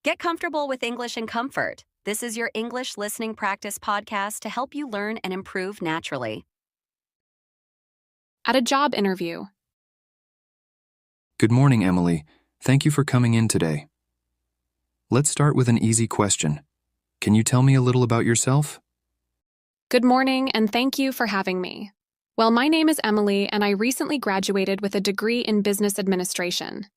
Get comfortable with English and comfort. This is your English listening practice podcast to help you learn and improve naturally. At a job interview. Good morning, Emily. Thank you for coming in today. Let's start with an easy question. Can you tell me a little about yourself? Good morning, and thank you for having me. Well, my name is Emily, and I recently graduated with a degree in business administration.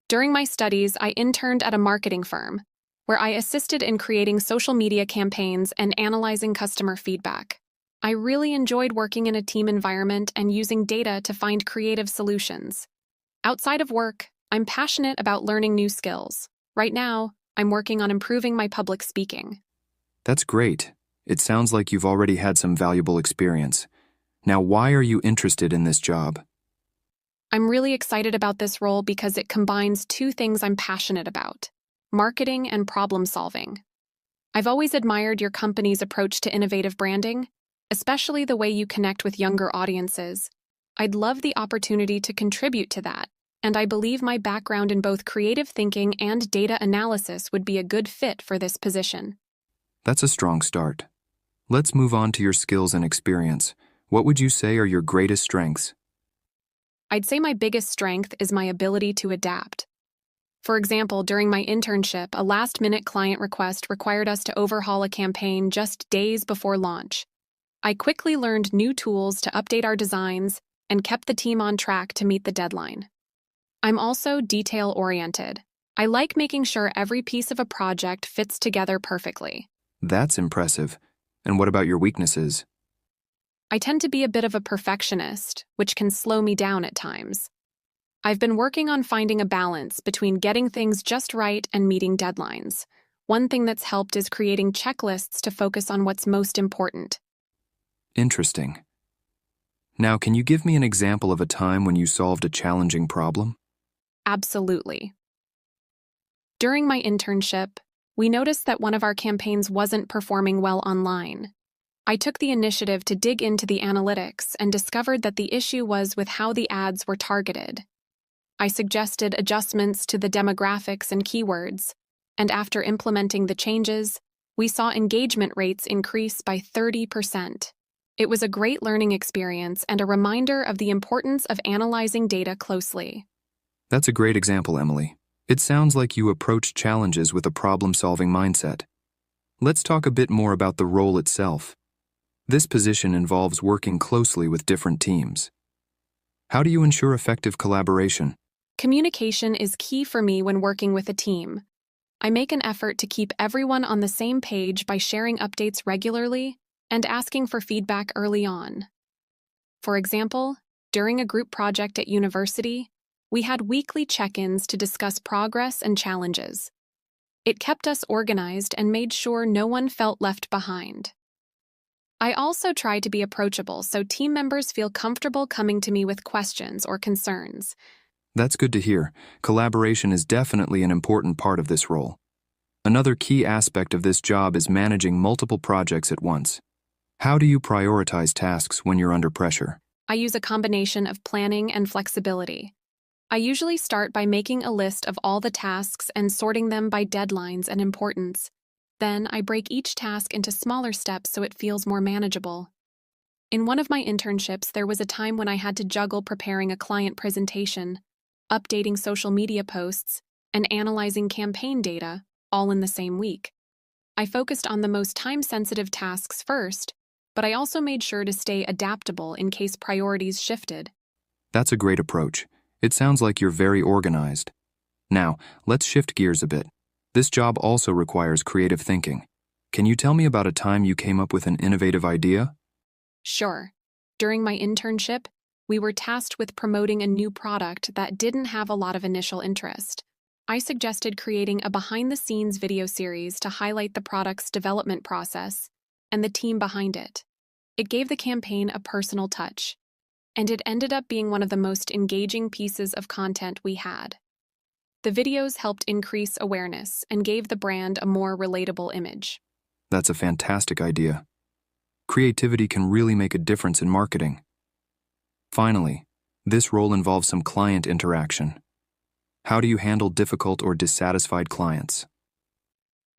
During my studies, I interned at a marketing firm, where I assisted in creating social media campaigns and analyzing customer feedback. I really enjoyed working in a team environment and using data to find creative solutions. Outside of work, I'm passionate about learning new skills. Right now, I'm working on improving my public speaking. That's great. It sounds like you've already had some valuable experience. Now, why are you interested in this job? I'm really excited about this role because it combines two things I'm passionate about: marketing and problem solving. I've always admired your company's approach to innovative branding, especially the way you connect with younger audiences. I'd love the opportunity to contribute to that, and I believe my background in both creative thinking and data analysis would be a good fit for this position. That's a strong start. Let's move on to your skills and experience. What would you say are your greatest strengths? I'd say my biggest strength is my ability to adapt. For example, during my internship, a last-minute client request required us to overhaul a campaign just days before launch. I quickly learned new tools to update our designs and kept the team on track to meet the deadline. I'm also detail-oriented. I like making sure every piece of a project fits together perfectly. That's impressive. And what about your weaknesses? I tend to be a bit of a perfectionist, which can slow me down at times. I've been working on finding a balance between getting things just right and meeting deadlines. One thing that's helped is creating checklists to focus on what's most important. Interesting. Now, can you give me an example of a time when you solved a challenging problem? Absolutely. During my internship, we noticed that one of our campaigns wasn't performing well online. I took the initiative to dig into the analytics and discovered that the issue was with how the ads were targeted. I suggested adjustments to the demographics and keywords, and after implementing the changes, we saw engagement rates increase by 30%. It was a great learning experience and a reminder of the importance of analyzing data closely. That's a great example, Emily. It sounds like you approach challenges with a problem-solving mindset. Let's talk a bit more about the role itself. This position involves working closely with different teams. How do you ensure effective collaboration? Communication is key for me when working with a team. I make an effort to keep everyone on the same page by sharing updates regularly and asking for feedback early on. For example, during a group project at university, we had weekly check-ins to discuss progress and challenges. It kept us organized and made sure no one felt left behind. I also try to be approachable so team members feel comfortable coming to me with questions or concerns. That's good to hear. Collaboration is definitely an important part of this role. Another key aspect of this job is managing multiple projects at once. How do you prioritize tasks when you're under pressure? I use a combination of planning and flexibility. I usually start by making a list of all the tasks and sorting them by deadlines and importance. Then I break each task into smaller steps so it feels more manageable. In one of my internships, there was a time when I had to juggle preparing a client presentation, updating social media posts, and analyzing campaign data, all in the same week. I focused on the most time-sensitive tasks first, but I also made sure to stay adaptable in case priorities shifted. That's a great approach. It sounds like you're very organized. Now, let's shift gears a bit. This job also requires creative thinking. Can you tell me about a time you came up with an innovative idea? Sure. During my internship, we were tasked with promoting a new product that didn't have a lot of initial interest. I suggested creating a behind-the-scenes video series to highlight the product's development process and the team behind it. It gave the campaign a personal touch, and it ended up being one of the most engaging pieces of content we had. The videos helped increase awareness and gave the brand a more relatable image. That's a fantastic idea. Creativity can really make a difference in marketing. Finally, this role involves some client interaction. How do you handle difficult or dissatisfied clients?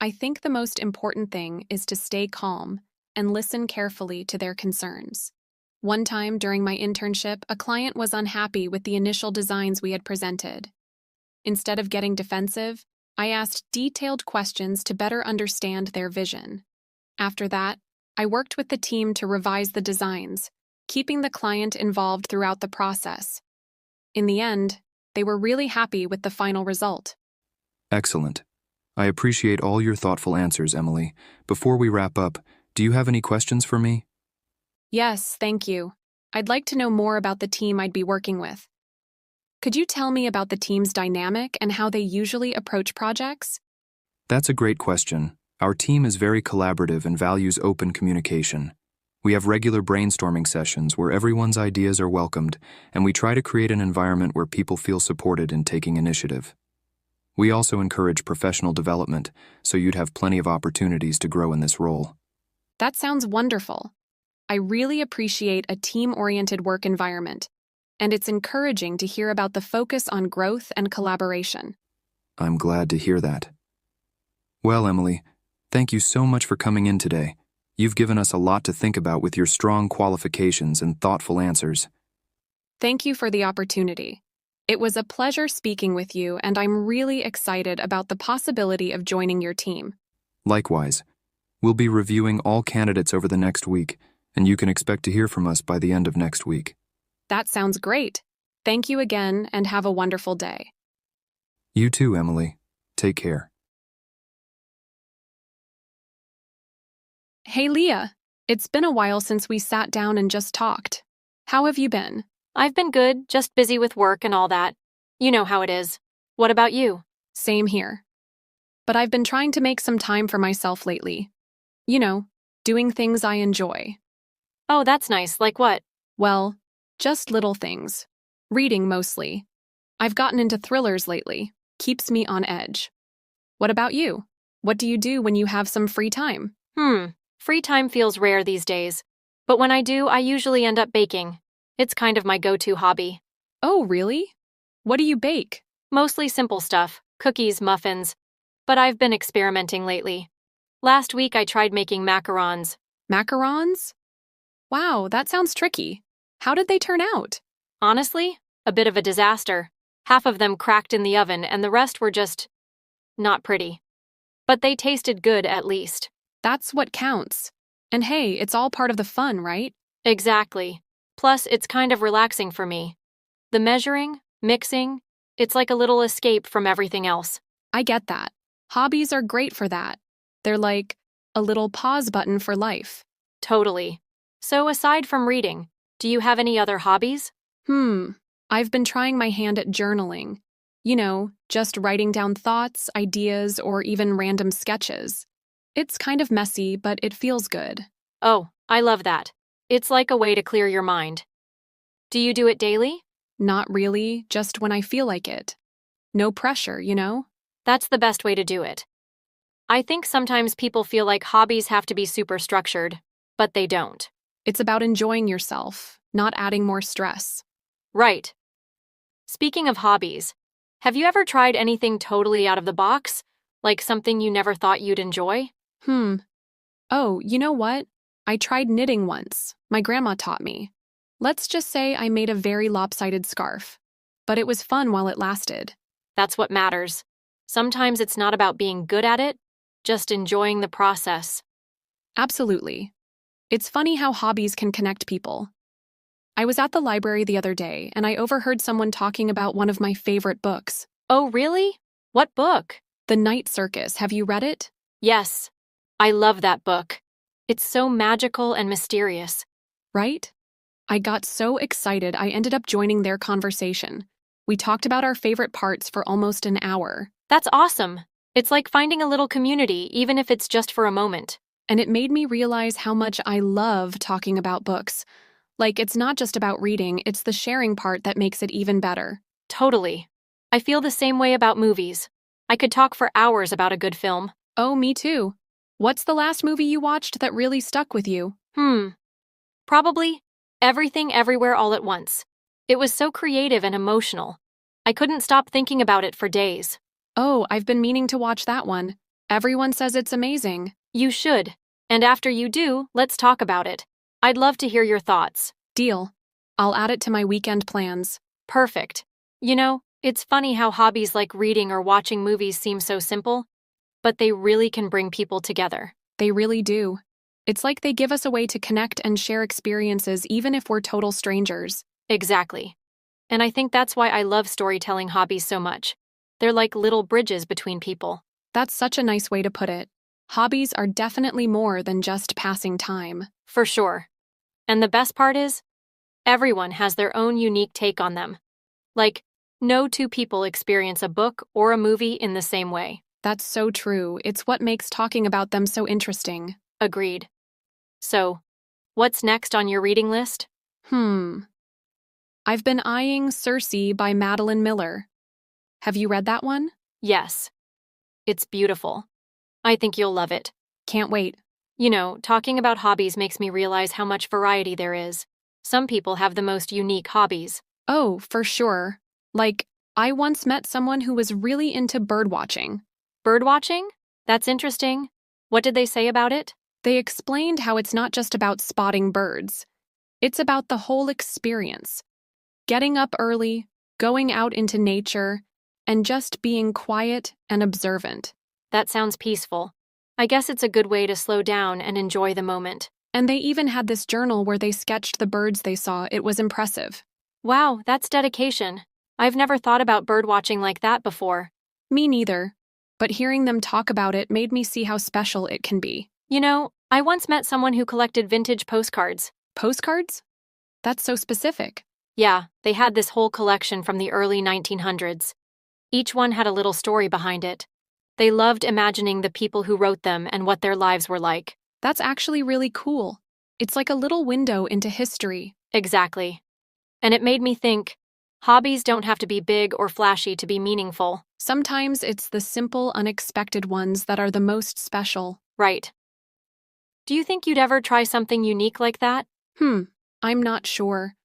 I think the most important thing is to stay calm and listen carefully to their concerns. One time during my internship, a client was unhappy with the initial designs we had presented. Instead of getting defensive, I asked detailed questions to better understand their vision. After that, I worked with the team to revise the designs, keeping the client involved throughout the process. In the end, they were really happy with the final result. Excellent. I appreciate all your thoughtful answers, Emily. Before we wrap up, do you have any questions for me? Yes, thank you. I'd like to know more about the team I'd be working with. Could you tell me about the team's dynamic and how they usually approach projects? That's a great question. Our team is very collaborative and values open communication. We have regular brainstorming sessions where everyone's ideas are welcomed, and we try to create an environment where people feel supported in taking initiative. We also encourage professional development, so you'd have plenty of opportunities to grow in this role. That sounds wonderful. I really appreciate a team-oriented work environment, and it's encouraging to hear about the focus on growth and collaboration. I'm glad to hear that. Well, Emily, thank you so much for coming in today. You've given us a lot to think about with your strong qualifications and thoughtful answers. Thank you for the opportunity. It was a pleasure speaking with you, and I'm really excited about the possibility of joining your team. Likewise, we'll be reviewing all candidates over the next week, and you can expect to hear from us by the end of next week. That sounds great. Thank you again, and have a wonderful day. You too, Emily. Take care. Hey, Leah. It's been a while since we sat down and just talked. How have you been? I've been good, just busy with work and all that. You know how it is. What about you? Same here. But I've been trying to make some time for myself lately. You know, doing things I enjoy. Oh, that's nice. Like what? Well, just little things. Reading mostly. I've gotten into thrillers lately. Keeps me on edge. What about you? What do you do when you have some free time? Free time feels rare these days. But when I do, I usually end up baking. It's kind of my go-to hobby. Oh, really? What do you bake? Mostly simple stuff, cookies, muffins. But I've been experimenting lately. Last week I tried making macarons. Macarons? Wow, that sounds tricky. How did they turn out? Honestly, a bit of a disaster. Half of them cracked in the oven and the rest were just not pretty. But they tasted good at least. That's what counts. And hey, it's all part of the fun, right? Exactly. Plus, it's kind of relaxing for me. The measuring, mixing, it's like a little escape from everything else. I get that. Hobbies are great for that. They're like a little pause button for life. Totally. So aside from reading, do you have any other hobbies? I've been trying my hand at journaling. You know, just writing down thoughts, ideas, or even random sketches. It's kind of messy, but it feels good. Oh, I love that. It's like a way to clear your mind. Do you do it daily? Not really, just when I feel like it. No pressure, you know? That's the best way to do it. I think sometimes people feel like hobbies have to be super structured, but they don't. It's about enjoying yourself, not adding more stress. Right. Speaking of hobbies, have you ever tried anything totally out of the box? Like something you never thought you'd enjoy? Oh, you know what? I tried knitting once. My grandma taught me. Let's just say I made a very lopsided scarf. But it was fun while it lasted. That's what matters. Sometimes it's not about being good at it, just enjoying the process. Absolutely. It's funny how hobbies can connect people. I was at the library the other day, and I overheard someone talking about one of my favorite books. Oh, really? What book? The Night Circus. Have you read it? Yes. I love that book. It's so magical and mysterious. Right? I got so excited I ended up joining their conversation. We talked about our favorite parts for almost an hour. That's awesome. It's like finding a little community, even if it's just for a moment. And it made me realize how much I love talking about books. Like, it's not just about reading, it's the sharing part that makes it even better. Totally. I feel the same way about movies. I could talk for hours about a good film. Oh, me too. What's the last movie you watched that really stuck with you? Probably Everything Everywhere All at Once. It was so creative and emotional. I couldn't stop thinking about it for days. Oh, I've been meaning to watch that one. Everyone says it's amazing. You should. And after you do, let's talk about it. I'd love to hear your thoughts. Deal. I'll add it to my weekend plans. Perfect. You know, it's funny how hobbies like reading or watching movies seem so simple, but they really can bring people together. They really do. It's like they give us a way to connect and share experiences even if we're total strangers. Exactly. And I think that's why I love storytelling hobbies so much. They're like little bridges between people. That's such a nice way to put it. Hobbies are definitely more than just passing time. For sure. And the best part is, everyone has their own unique take on them. Like, no two people experience a book or a movie in the same way. That's so true. It's what makes talking about them so interesting. Agreed. So, what's next on your reading list? I've been eyeing Circe by Madeline Miller. Have you read that one? Yes. It's beautiful. I think you'll love it. Can't wait. You know, talking about hobbies makes me realize how much variety there is. Some people have the most unique hobbies. Oh, for sure. Like, I once met someone who was really into birdwatching. Birdwatching? That's interesting. What did they say about it? They explained how it's not just about spotting birds. It's about the whole experience. Getting up early, going out into nature, and just being quiet and observant. That sounds peaceful. I guess it's a good way to slow down and enjoy the moment. And they even had this journal where they sketched the birds they saw. It was impressive. Wow, that's dedication. I've never thought about birdwatching like that before. Me neither. But hearing them talk about it made me see how special it can be. You know, I once met someone who collected vintage postcards. Postcards? That's so specific. Yeah, they had this whole collection from the early 1900s. Each one had a little story behind it. They loved imagining the people who wrote them and what their lives were like. That's actually really cool. It's like a little window into history. Exactly. And it made me think, hobbies don't have to be big or flashy to be meaningful. Sometimes it's the simple, unexpected ones that are the most special. Right. Do you think you'd ever try something unique like that? I'm not sure.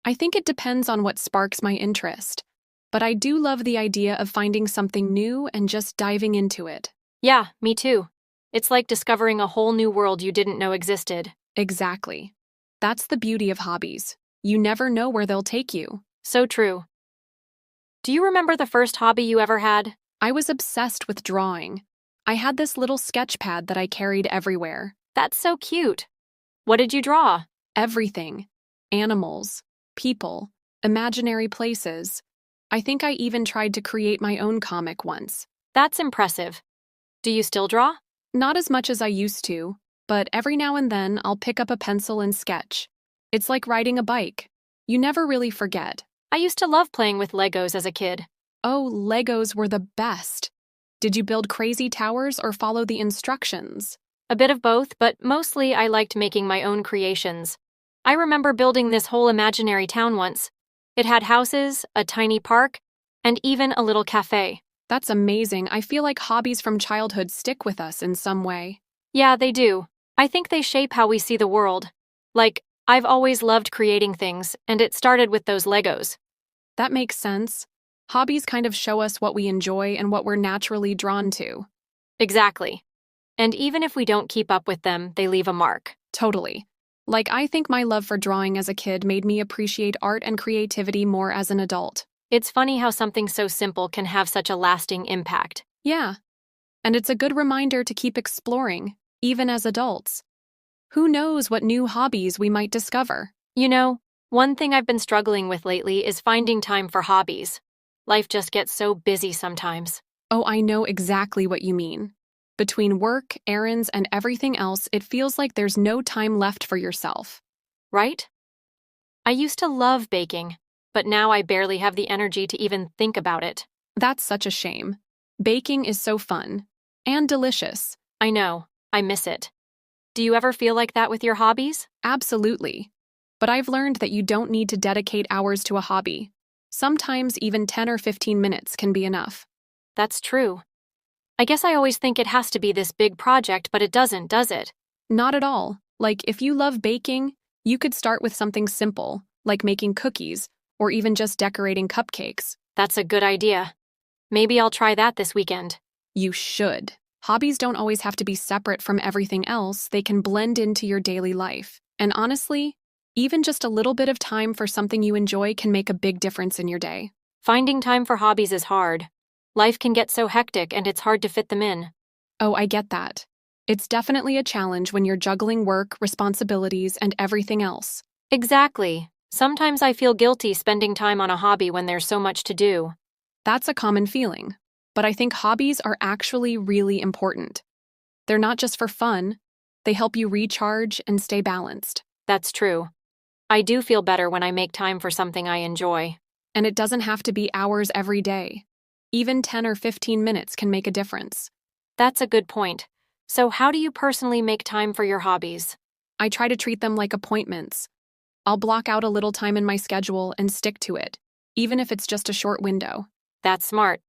I think it depends on what sparks my interest. But I do love the idea of finding something new and just diving into it. Yeah, me too. It's like discovering a whole new world you didn't know existed. Exactly. That's the beauty of hobbies. You never know where they'll take you. So true. Do you remember the first hobby you ever had? I was obsessed with drawing. I had this little sketch pad that I carried everywhere. That's so cute. What did you draw? Everything. Animals, people, imaginary places. I think I even tried to create my own comic once. That's impressive. Do you still draw? Not as much as I used to, but every now and then I'll pick up a pencil and sketch. It's like riding a bike. You never really forget. I used to love playing with Legos as a kid. Oh, Legos were the best. Did you build crazy towers or follow the instructions? A bit of both, but mostly I liked making my own creations. I remember building this whole imaginary town once. It had houses, a tiny park, and even a little cafe. That's amazing. I feel like hobbies from childhood stick with us in some way. Yeah, they do. I think they shape how we see the world. Like, I've always loved creating things, and it started with those Legos. That makes sense. Hobbies kind of show us what we enjoy and what we're naturally drawn to. Exactly. And even if we don't keep up with them, they leave a mark. Totally. Like, I think my love for drawing as a kid made me appreciate art and creativity more as an adult. It's funny how something so simple can have such a lasting impact. Yeah. And it's a good reminder to keep exploring, even as adults. Who knows what new hobbies we might discover? You know, one thing I've been struggling with lately is finding time for hobbies. Life just gets so busy sometimes. Oh, I know exactly what you mean. Between work, errands, and everything else, it feels like there's no time left for yourself. Right? I used to love baking, but now I barely have the energy to even think about it. That's such a shame. Baking is so fun. And delicious. I know. I miss it. Do you ever feel like that with your hobbies? Absolutely. But I've learned that you don't need to dedicate hours to a hobby. Sometimes even 10 or 15 minutes can be enough. That's true. I guess I always think it has to be this big project, but it doesn't, does it? Not at all. Like, if you love baking, you could start with something simple, like making cookies, or even just decorating cupcakes. That's a good idea. Maybe I'll try that this weekend. You should. Hobbies don't always have to be separate from everything else, they can blend into your daily life. And honestly, even just a little bit of time for something you enjoy can make a big difference in your day. Finding time for hobbies is hard. Life can get so hectic and it's hard to fit them in. Oh, I get that. It's definitely a challenge when you're juggling work, responsibilities, and everything else. Exactly. Sometimes I feel guilty spending time on a hobby when there's so much to do. That's a common feeling. But I think hobbies are actually really important. They're not just for fun, they help you recharge and stay balanced. That's true. I do feel better when I make time for something I enjoy. And it doesn't have to be hours every day. Even 10 or 15 minutes can make a difference. That's a good point. So how do you personally make time for your hobbies? I try to treat them like appointments. I'll block out a little time in my schedule and stick to it, even if it's just a short window. That's smart.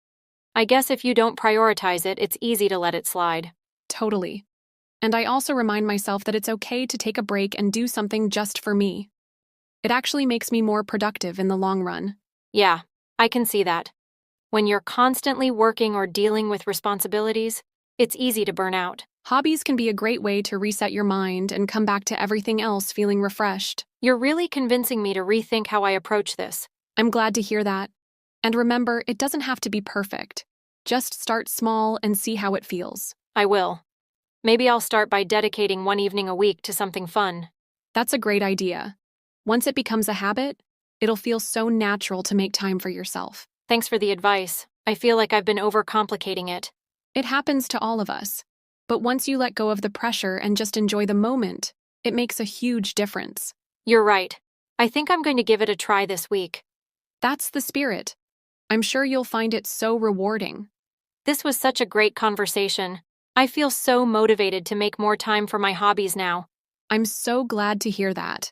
I guess if you don't prioritize it, it's easy to let it slide. Totally. And I also remind myself that it's okay to take a break and do something just for me. It actually makes me more productive in the long run. Yeah, I can see that. When you're constantly working or dealing with responsibilities, it's easy to burn out. Hobbies can be a great way to reset your mind and come back to everything else feeling refreshed. You're really convincing me to rethink how I approach this. I'm glad to hear that. And remember, it doesn't have to be perfect. Just start small and see how it feels. I will. Maybe I'll start by dedicating one evening a week to something fun. That's a great idea. Once it becomes a habit, it'll feel so natural to make time for yourself. Thanks for the advice. I feel like I've been overcomplicating it. It happens to all of us. But once you let go of the pressure and just enjoy the moment, it makes a huge difference. You're right. I think I'm going to give it a try this week. That's the spirit. I'm sure you'll find it so rewarding. This was such a great conversation. I feel so motivated to make more time for my hobbies now. I'm so glad to hear that.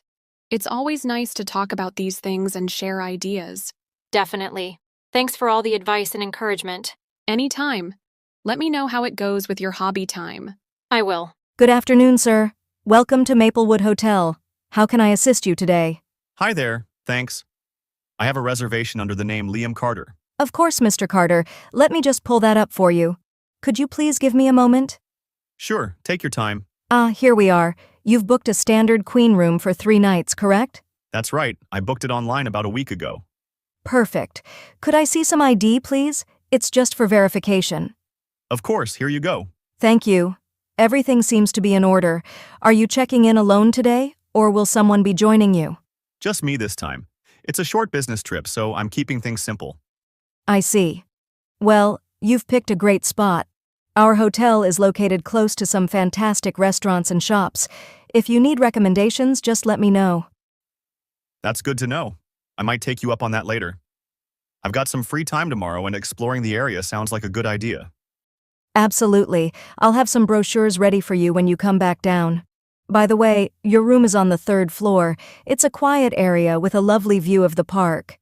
It's always nice to talk about these things and share ideas. Definitely. Thanks for all the advice and encouragement. Anytime. Let me know how it goes with your hobby time. I will. Good afternoon, sir. Welcome to Maplewood Hotel. How can I assist you today? Hi there, thanks. I have a reservation under the name Liam Carter. Of course, Mr. Carter. Let me just pull that up for you. Could you please give me a moment? Sure, take your time. Here we are. You've booked a standard queen room for 3 nights, correct? That's right, I booked it online about a week ago. Perfect. Could I see some ID, please? It's just for verification. Of course, here you go. Thank you. Everything seems to be in order. Are you checking in alone today, or will someone be joining you? Just me this time. It's a short business trip, so I'm keeping things simple. I see. Well, you've picked a great spot. Our hotel is located close to some fantastic restaurants and shops. If you need recommendations, just let me know. That's good to know. I might take you up on that later. I've got some free time tomorrow and exploring the area sounds like a good idea. Absolutely. I'll have some brochures ready for you when you come back down. By the way, your room is on the 3rd floor. It's a quiet area with a lovely view of the park.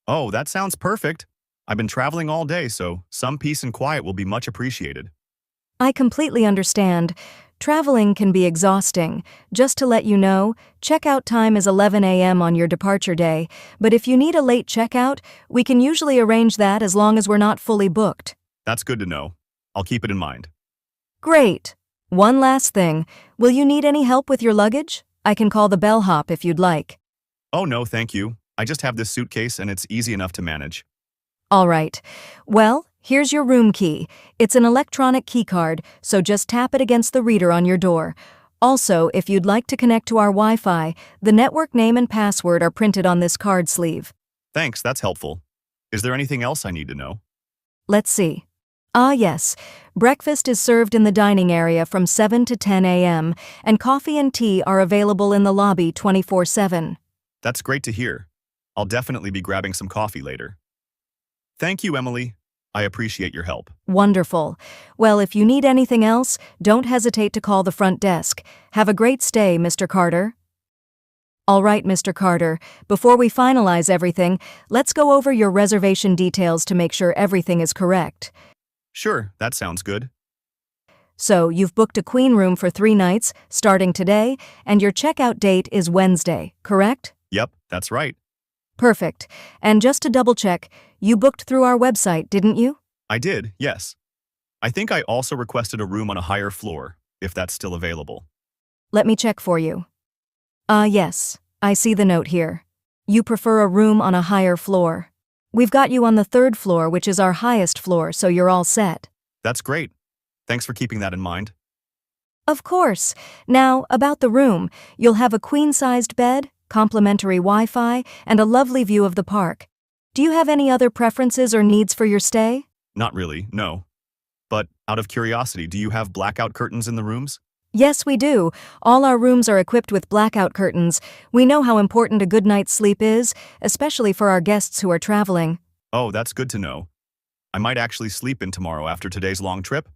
Oh, that sounds perfect. I've been traveling all day, so some peace and quiet will be much appreciated. I completely understand. Traveling can be exhausting. Just to let you know, checkout time is 11 a.m. on your departure day, but if you need a late checkout, we can usually arrange that as long as we're not fully booked. That's good to know. I'll keep it in mind. Great. One last thing. Will you need any help with your luggage? I can call the bellhop if you'd like. Oh no, thank you. I just have this suitcase and it's easy enough to manage. All right. Well, here's your room key. It's an electronic key card, so just tap it against the reader on your door. Also, if you'd like to connect to our Wi-Fi, the network name and password are printed on this card sleeve. Thanks, that's helpful. Is there anything else I need to know? Let's see. Yes. Breakfast is served in the dining area from 7 to 10 a.m., and coffee and tea are available in the lobby 24/7. That's great to hear. I'll definitely be grabbing some coffee later. Thank you, Emily. I appreciate your help. Wonderful. Well, if you need anything else, don't hesitate to call the front desk. Have a great stay, Mr. Carter. All right, Mr. Carter, before we finalize everything, let's go over your reservation details to make sure everything is correct. Sure, that sounds good. So, you've booked a queen room for 3 nights, starting today, and your checkout date is Wednesday, correct? Yep, that's right. Perfect. And just to double-check, you booked through our website, didn't you? I did, yes. I think I also requested a room on a higher floor, if that's still available. Let me check for you. Yes, I see the note here. You prefer a room on a higher floor. We've got you on the 3rd floor, which is our highest floor, so you're all set. That's great. Thanks for keeping that in mind. Of course. Now, about the room, you'll have a queen-sized bed, complimentary Wi-Fi, and a lovely view of the park. Do you have any other preferences or needs for your stay? Not really, no. But out of curiosity, do you have blackout curtains in the rooms? Yes, we do. All our rooms are equipped with blackout curtains. We know how important a good night's sleep is, especially for our guests who are traveling. Oh, that's good to know. I might actually sleep in tomorrow after today's long trip.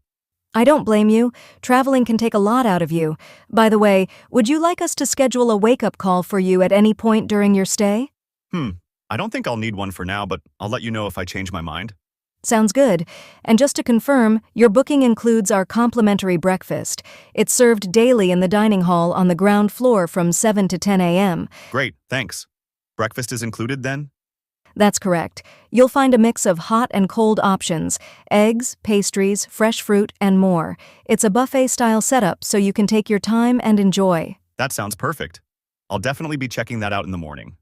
I don't blame you. Traveling can take a lot out of you. By the way, would you like us to schedule a wake-up call for you at any point during your stay? I don't think I'll need one for now, but I'll let you know if I change my mind. Sounds good. And just to confirm, your booking includes our complimentary breakfast. It's served daily in the dining hall on the ground floor from 7 to 10 a.m. Great, thanks. Breakfast is included then? That's correct. You'll find a mix of hot and cold options, eggs, pastries, fresh fruit, and more. It's a buffet-style setup, so you can take your time and enjoy. That sounds perfect. I'll definitely be checking that out in the morning.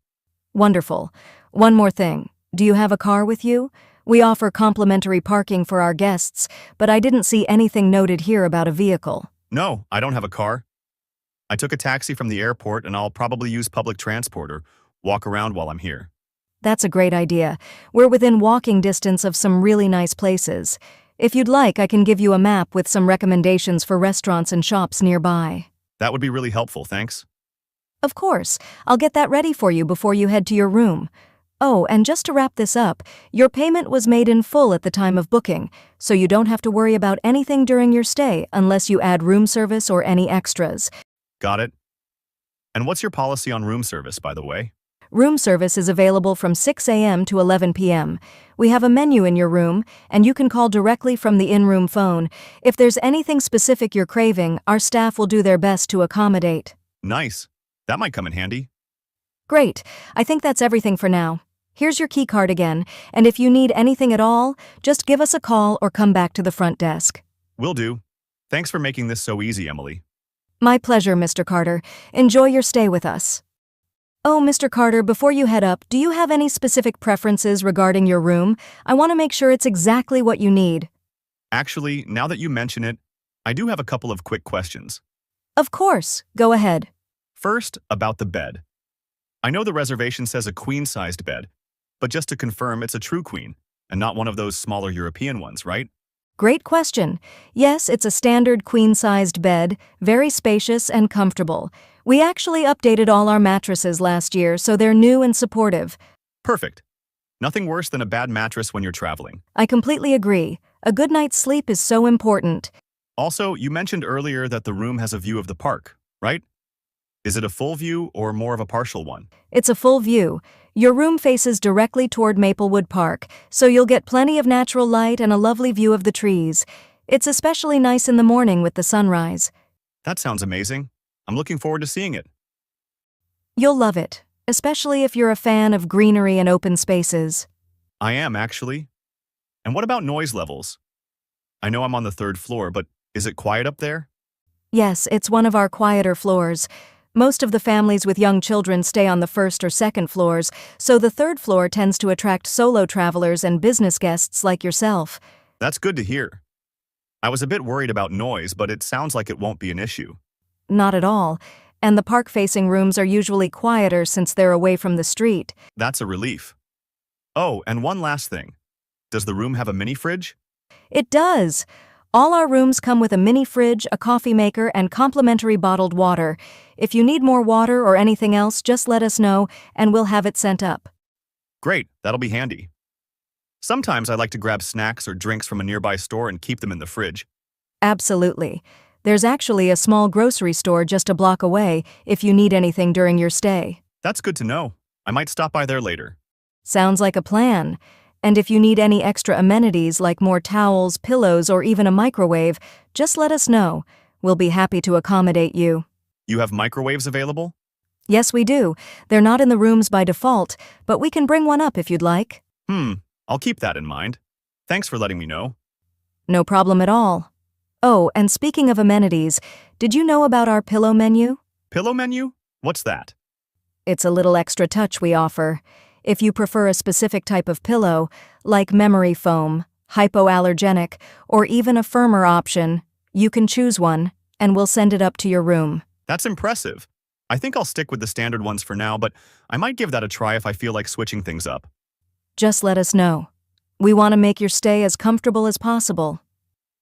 Wonderful. One more thing. Do you have a car with you? We offer complimentary parking for our guests, but I didn't see anything noted here about a vehicle. No, I don't have a car. I took a taxi from the airport and I'll probably use public transport or walk around while I'm here. That's a great idea. We're within walking distance of some really nice places. If you'd like, I can give you a map with some recommendations for restaurants and shops nearby. That would be really helpful, thanks. Of course. I'll get that ready for you before you head to your room. Oh, and just to wrap this up, your payment was made in full at the time of booking, so you don't have to worry about anything during your stay unless you add room service or any extras. Got it. And what's your policy on room service, by the way? Room service is available from 6 a.m. to 11 p.m. We have a menu in your room, and you can call directly from the in-room phone. If there's anything specific you're craving, our staff will do their best to accommodate. Nice. That might come in handy. Great. I think that's everything for now. Here's your key card again, and if you need anything at all, just give us a call or come back to the front desk. Will do. Thanks for making this so easy, Emily. My pleasure, Mr. Carter. Enjoy your stay with us. Oh, Mr. Carter, before you head up, do you have any specific preferences regarding your room? I want to make sure it's exactly what you need. Actually, now that you mention it, I do have a couple of quick questions. Of course. Go ahead. First, about the bed. I know the reservation says a queen-sized bed, but just to confirm, it's a true queen, and not one of those smaller European ones, right? Great question. Yes, it's a standard queen-sized bed, very spacious and comfortable. We actually updated all our mattresses last year, so they're new and supportive. Perfect. Nothing worse than a bad mattress when you're traveling. I completely agree. A good night's sleep is so important. Also, you mentioned earlier that the room has a view of the park, right? Is it a full view or more of a partial one? It's a full view. Your room faces directly toward Maplewood Park, so you'll get plenty of natural light and a lovely view of the trees. It's especially nice in the morning with the sunrise. That sounds amazing. I'm looking forward to seeing it. You'll love it, especially if you're a fan of greenery and open spaces. I am, actually. And what about noise levels? I know I'm on the 3rd floor, but is it quiet up there? Yes, it's one of our quieter floors. Most of the families with young children stay on the 1st or 2nd floors, so the 3rd floor tends to attract solo travelers and business guests like yourself. That's good to hear. I was a bit worried about noise, but it sounds like it won't be an issue. Not at all. And the park-facing rooms are usually quieter since they're away from the street. That's a relief. Oh, and one last thing. Does the room have a mini fridge? It does. All our rooms come with a mini fridge, a coffee maker, and complimentary bottled water. If you need more water or anything else, just let us know, and we'll have it sent up. Great, that'll be handy. Sometimes I like to grab snacks or drinks from a nearby store and keep them in the fridge. Absolutely. There's actually a small grocery store just a block away if you need anything during your stay. That's good to know. I might stop by there later. Sounds like a plan. And if you need any extra amenities like more towels, pillows, or even a microwave, just let us know. We'll be happy to accommodate you. You have microwaves available? Yes, we do. They're not in the rooms by default, but we can bring one up if you'd like. I'll keep that in mind. Thanks for letting me know. No problem at all. Oh, and speaking of amenities, did you know about our pillow menu? Pillow menu? What's that? It's a little extra touch we offer. If you prefer a specific type of pillow, like memory foam, hypoallergenic, or even a firmer option, you can choose one, and we'll send it up to your room. That's impressive. I think I'll stick with the standard ones for now, but I might give that a try if I feel like switching things up. Just let us know. We want to make your stay as comfortable as possible.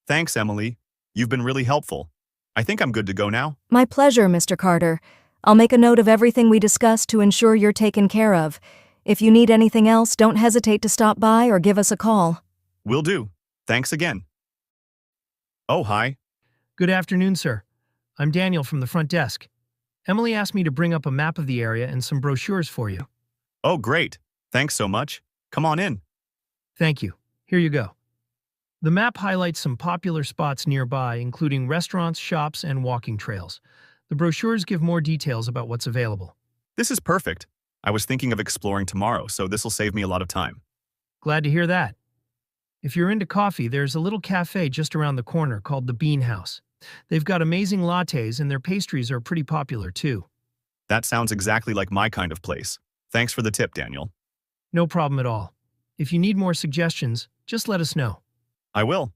Thanks, Emily. You've been really helpful. I think I'm good to go now. My pleasure, Mr. Carter. I'll make a note of everything we discussed to ensure you're taken care of. If you need anything else, don't hesitate to stop by or give us a call. Will do. Thanks again. Oh, hi. Good afternoon, sir. I'm Daniel from the front desk. Emily asked me to bring up a map of the area and some brochures for you. Oh, great. Thanks so much. Come on in. Thank you. Here you go. The map highlights some popular spots nearby, including restaurants, shops, and walking trails. The brochures give more details about what's available. This is perfect. I was thinking of exploring tomorrow, so this'll save me a lot of time. Glad to hear that. If you're into coffee, there's a little cafe just around the corner called the Bean House. They've got amazing lattes, and their pastries are pretty popular, too. That sounds exactly like my kind of place. Thanks for the tip, Daniel. No problem at all. If you need more suggestions, just let us know. I will.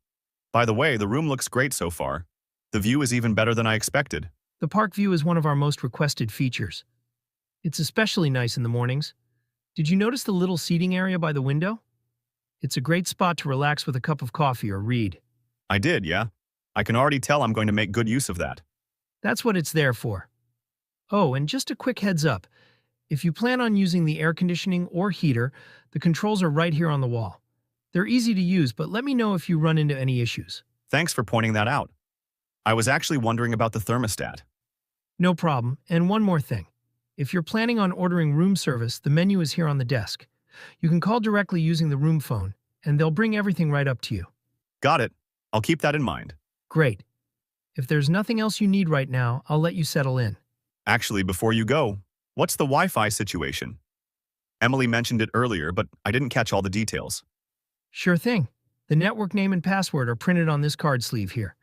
By the way, the room looks great so far. The view is even better than I expected. The park view is one of our most requested features. It's especially nice in the mornings. Did you notice the little seating area by the window? It's a great spot to relax with a cup of coffee or read. I did, yeah. I can already tell I'm going to make good use of that. That's what it's there for. Oh, and just a quick heads up. If you plan on using the air conditioning or heater, the controls are right here on the wall. They're easy to use, but let me know if you run into any issues. Thanks for pointing that out. I was actually wondering about the thermostat. No problem. And one more thing. If you're planning on ordering room service, the menu is here on the desk. You can call directly using the room phone, and they'll bring everything right up to you. Got it. I'll keep that in mind. Great. If there's nothing else you need right now, I'll let you settle in. Actually, before you go, what's the Wi-Fi situation? Emily mentioned it earlier, but I didn't catch all the details. Sure thing. The network name and password are printed on this card sleeve here.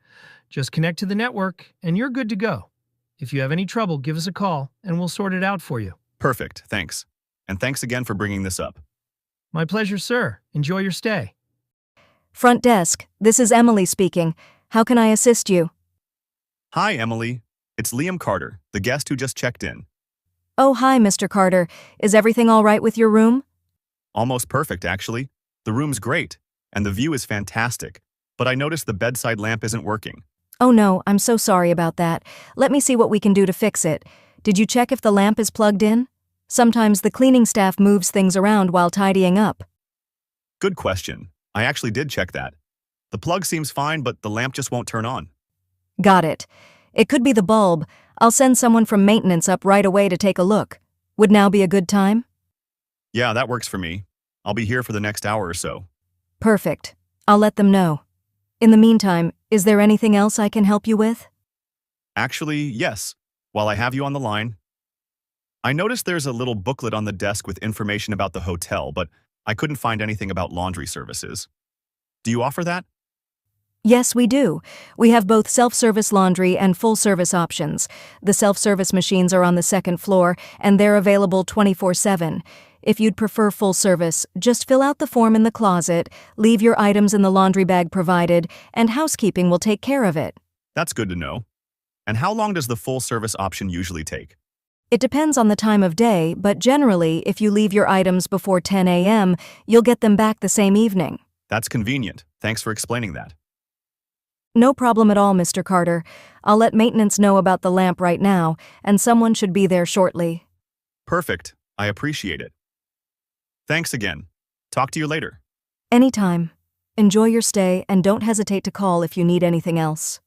Just connect to the network, and you're good to go. If you have any trouble, give us a call, and we'll sort it out for you. Perfect, thanks. And thanks again for bringing this up. My pleasure, sir. Enjoy your stay. Front desk, this is Emily speaking. How can I assist you? Hi, Emily. It's Liam Carter, the guest who just checked in. Oh, hi, Mr. Carter. Is everything all right with your room? Almost perfect, actually. The room's great, and the view is fantastic. But I noticed the bedside lamp isn't working. Oh no, I'm so sorry about that. Let me see what we can do to fix it. Did you check if the lamp is plugged in? Sometimes the cleaning staff moves things around while tidying up. Good question. I actually did check that. The plug seems fine, but the lamp just won't turn on. Got it. It could be the bulb. I'll send someone from maintenance up right away to take a look. Would now be a good time? Yeah, that works for me. I'll be here for the next hour or so. Perfect. I'll let them know. In the meantime, is there anything else I can help you with? Actually, yes. While I have you on the line, I noticed there's a little booklet on the desk with information about the hotel, but I couldn't find anything about laundry services. Do you offer that? Yes, we do. We have both self-service laundry and full-service options. The self-service machines are on the second floor, and they're available 24/7. If you'd prefer full service, just fill out the form in the closet, leave your items in the laundry bag provided, and housekeeping will take care of it. That's good to know. And how long does the full-service option usually take? It depends on the time of day, but generally, if you leave your items before 10 a.m., you'll get them back the same evening. That's convenient. Thanks for explaining that. No problem at all, Mr. Carter. I'll let maintenance know about the lamp right now, and someone should be there shortly. Perfect. I appreciate it. Thanks again. Talk to you later. Anytime. Enjoy your stay, and don't hesitate to call if you need anything else.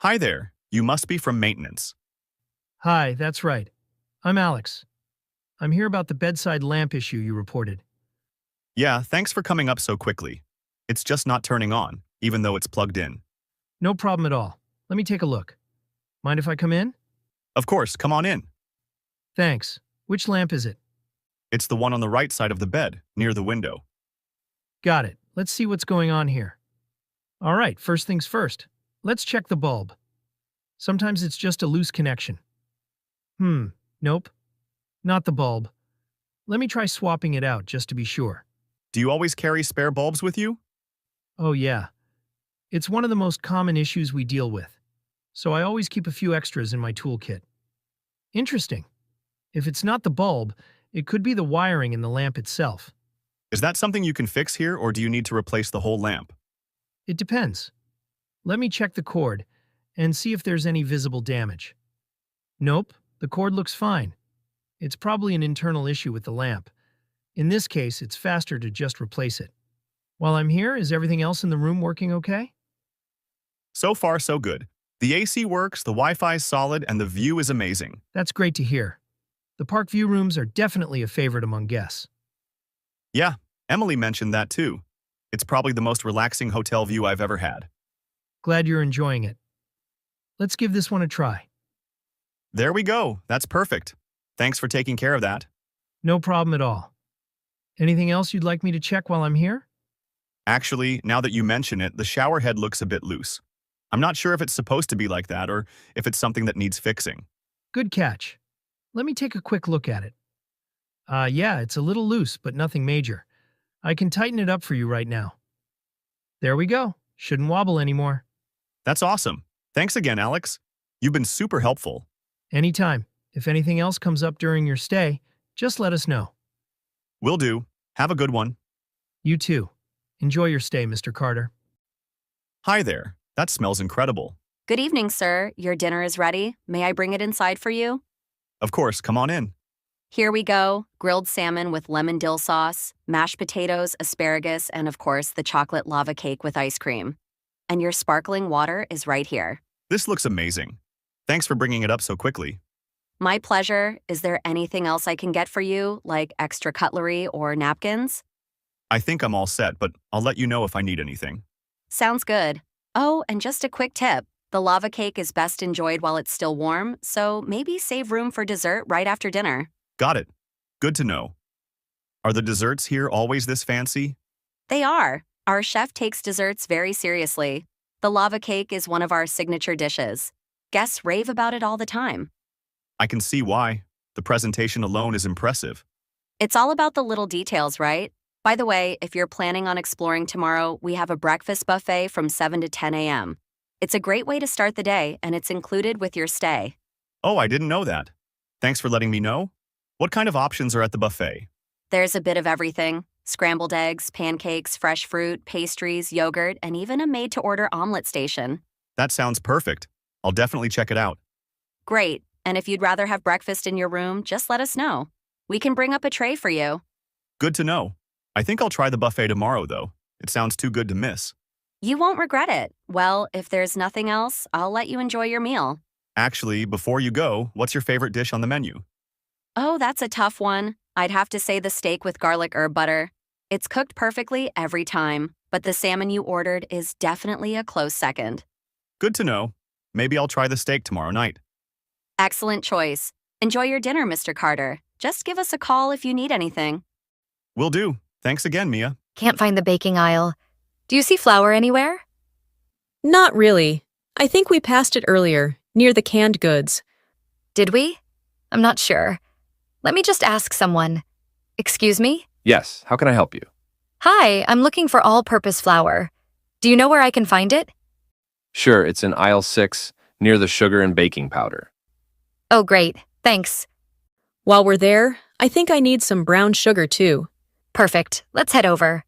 Hi there. You must be from maintenance. Hi, that's right. I'm Alex. I'm here about the bedside lamp issue you reported. Yeah, thanks for coming up so quickly. It's just not turning on, even though it's plugged in. No problem at all. Let me take a look. Mind if I come in? Of course, come on in. Thanks. Which lamp is it? It's the one on the right side of the bed, near the window. Got it. Let's see what's going on here. All right, first things first. Let's check the bulb. Sometimes it's just a loose connection. Nope, not the bulb. Let me try swapping it out just to be sure. Do you always carry spare bulbs with you? Oh yeah, it's one of the most common issues we deal with, so I always keep a few extras in my toolkit. Interesting. If it's not the bulb, it could be the wiring in the lamp itself. Is that something you can fix here, or do you need to replace the whole lamp? It depends. Let me check the cord and see if there's any visible damage. Nope, the cord looks fine. It's probably an internal issue with the lamp. In this case, it's faster to just replace it. While I'm here, is everything else in the room working okay? So far, so good. The AC works, the Wi-Fi's solid, and the view is amazing. That's great to hear. The park view rooms are definitely a favorite among guests. Yeah, Emily mentioned that too. It's probably the most relaxing hotel view I've ever had. Glad you're enjoying it. Let's give this one a try. There we go. That's perfect. Thanks for taking care of that. No problem at all. Anything else you'd like me to check while I'm here? Actually, now that you mention it, the shower head looks a bit loose. I'm not sure if it's supposed to be like that or if it's something that needs fixing. Good catch. Let me take a quick look at it. Yeah, it's a little loose, but nothing major. I can tighten it up for you right now. There we go. Shouldn't wobble anymore. That's awesome. Thanks again, Alex. You've been super helpful. Anytime. If anything else comes up during your stay, just let us know. Will do. Have a good one. You too. Enjoy your stay, Mr. Carter. Hi there. That smells incredible. Good evening, sir. Your dinner is ready. May I bring it inside for you? Of course, come on in. Here we go. Grilled salmon with lemon dill sauce, mashed potatoes, asparagus, and of course, the chocolate lava cake with ice cream. And your sparkling water is right here. This looks amazing. Thanks for bringing it up so quickly. My pleasure. Is there anything else I can get for you, like extra cutlery or napkins? I think I'm all set, but I'll let you know if I need anything. Sounds good. Oh, and just a quick tip. The lava cake is best enjoyed while it's still warm, so maybe save room for dessert right after dinner. Got it. Good to know. Are the desserts here always this fancy? They are. Our chef takes desserts very seriously. The lava cake is one of our signature dishes. Guests rave about it all the time. I can see why. The presentation alone is impressive. It's all about the little details, right? By the way, if you're planning on exploring tomorrow, we have a breakfast buffet from 7 to 10 a.m. It's a great way to start the day, and it's included with your stay. Oh, I didn't know that. Thanks for letting me know. What kind of options are at the buffet? There's a bit of everything. Scrambled eggs, pancakes, fresh fruit, pastries, yogurt, and even a made-to-order omelet station. That sounds perfect. I'll definitely check it out. Great. And if you'd rather have breakfast in your room, just let us know. We can bring up a tray for you. Good to know. I think I'll try the buffet tomorrow, though. It sounds too good to miss. You won't regret it. Well, if there's nothing else, I'll let you enjoy your meal. Actually, before you go, what's your favorite dish on the menu? Oh, that's a tough one. I'd have to say the steak with garlic herb butter. It's cooked perfectly every time, but the salmon you ordered is definitely a close second. Good to know. Maybe I'll try the steak tomorrow night. Excellent choice. Enjoy your dinner, Mr. Carter. Just give us a call if you need anything. Will do. Thanks again, Mia. Can't find the baking aisle. Do you see flour anywhere? Not really. I think we passed it earlier, near the canned goods. Did we? I'm not sure. Let me just ask someone. Excuse me? Yes, how can I help you? Hi, I'm looking for all-purpose flour. Do you know where I can find it? Sure, it's in aisle 6, near the sugar and baking powder. Oh, great. Thanks. While we're there, I think I need some brown sugar too. Perfect. Let's head over.